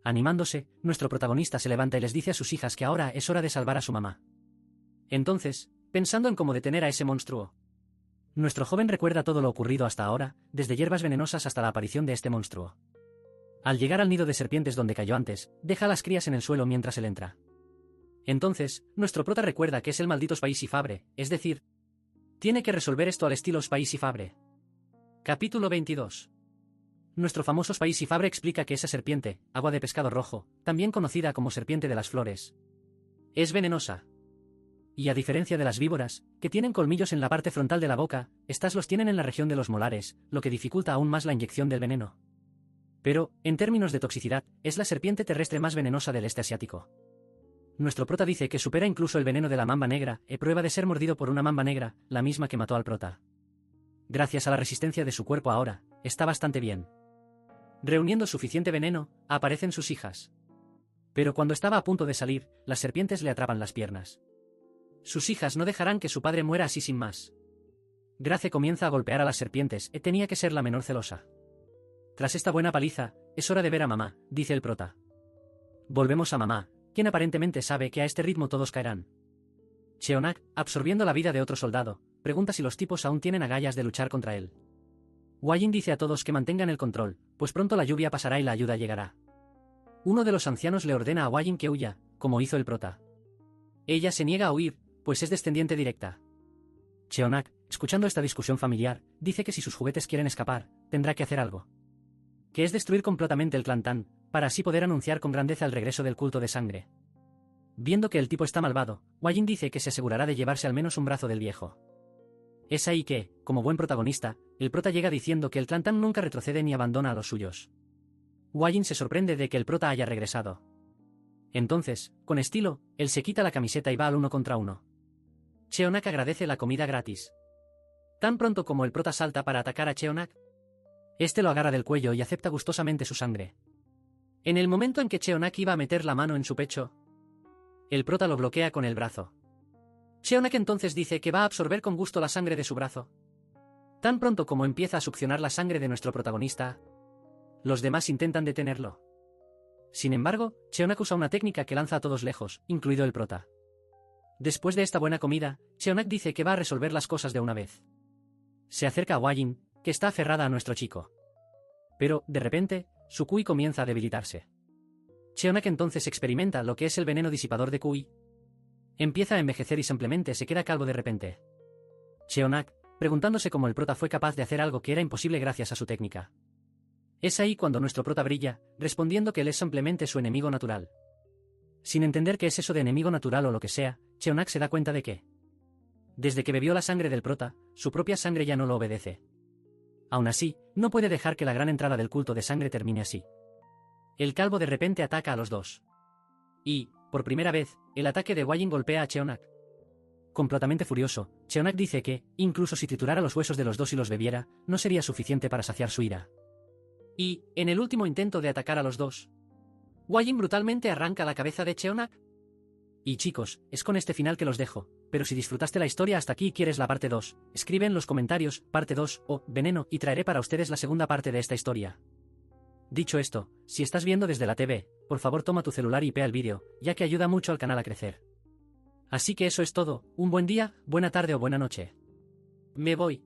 Animándose, nuestro protagonista se levanta y les dice a sus hijas que ahora es hora de salvar a su mamá. Entonces, pensando en cómo detener a ese monstruo, nuestro joven recuerda todo lo ocurrido hasta ahora, desde hierbas venenosas hasta la aparición de este monstruo. Al llegar al nido de serpientes donde cayó antes, deja a las crías en el suelo mientras él entra. Entonces, nuestro prota recuerda que es el maldito Spaicy Fabre, es decir, tiene que resolver esto al estilo Spaicy Fabre. Capítulo 22. Nuestro famoso Spaicy Fabre explica que esa serpiente, agua de pescado rojo, también conocida como serpiente de las flores, es venenosa. Y a diferencia de las víboras, que tienen colmillos en la parte frontal de la boca, estas los tienen en la región de los molares, lo que dificulta aún más la inyección del veneno. Pero, en términos de toxicidad, es la serpiente terrestre más venenosa del este asiático. Nuestro prota dice que supera incluso el veneno de la mamba negra, e prueba de ser mordido por una mamba negra, la misma que mató al prota. Gracias a la resistencia de su cuerpo ahora, está bastante bien. Reuniendo suficiente veneno, aparecen sus hijas. Pero cuando estaba a punto de salir, las serpientes le atrapan las piernas. Sus hijas no dejarán que su padre muera así sin más. Grace comienza a golpear a las serpientes, y tenía que ser la menor celosa. Tras esta buena paliza, es hora de ver a mamá, dice el prota. Volvemos a mamá, quien aparentemente sabe que a este ritmo todos caerán. Cheonak, absorbiendo la vida de otro soldado, pregunta si los tipos aún tienen agallas de luchar contra él. Hwa-jin dice a todos que mantengan el control, pues pronto la lluvia pasará y la ayuda llegará. Uno de los ancianos le ordena a Hwa-jin que huya, como hizo el prota. Ella se niega a huir, pues es descendiente directa. Cheonak, escuchando esta discusión familiar, dice que si sus juguetes quieren escapar, tendrá que hacer algo. Que es destruir completamente el clan Tan, para así poder anunciar con grandeza el regreso del culto de sangre. Viendo que el tipo está malvado, Hwa-jin dice que se asegurará de llevarse al menos un brazo del viejo. Es ahí que, como buen protagonista, el prota llega diciendo que el clan Tan nunca retrocede ni abandona a los suyos. Hwa-jin se sorprende de que el prota haya regresado. Entonces, con estilo, él se quita la camiseta y va al 1 contra 1. Cheonak agradece la comida gratis. Tan pronto como el prota salta para atacar a Cheonak, este lo agarra del cuello y acepta gustosamente su sangre. En el momento en que Cheonak iba a meter la mano en su pecho, el prota lo bloquea con el brazo. Cheonak entonces dice que va a absorber con gusto la sangre de su brazo. Tan pronto como empieza a succionar la sangre de nuestro protagonista, los demás intentan detenerlo. Sin embargo, Cheonak usa una técnica que lanza a todos lejos, incluido el prota. Después de esta buena comida, Cheonak dice que va a resolver las cosas de una vez. Se acerca a Hwa-jin, que está aferrada a nuestro chico. Pero, de repente, su Kui comienza a debilitarse. Cheonak entonces experimenta lo que es el veneno disipador de Kui. Empieza a envejecer y simplemente se queda calvo de repente. Cheonak, preguntándose cómo el prota fue capaz de hacer algo que era imposible gracias a su técnica. Es ahí cuando nuestro prota brilla, respondiendo que él es simplemente su enemigo natural. Sin entender qué es eso de enemigo natural o lo que sea, Cheonak se da cuenta de que, desde que bebió la sangre del prota, su propia sangre ya no lo obedece. Aún así, no puede dejar que la gran entrada del culto de sangre termine así. El calvo de repente ataca a los dos. Y, por primera vez, el ataque de Hwa-jin golpea a Cheonak. Completamente furioso, Cheonak dice que, incluso si triturara los huesos de los dos y los bebiera, no sería suficiente para saciar su ira. Y, en el último intento de atacar a los dos, Hwa-jin brutalmente arranca la cabeza de Cheonak. Y chicos, es con este final que los dejo, pero si disfrutaste la historia hasta aquí y quieres la parte 2, escribe en los comentarios, parte 2, o, veneno, y traeré para ustedes la segunda parte de esta historia. Dicho esto, si estás viendo desde la TV, por favor toma tu celular y vea el vídeo, ya que ayuda mucho al canal a crecer. Así que eso es todo, un buen día, buena tarde o buena noche. Me voy.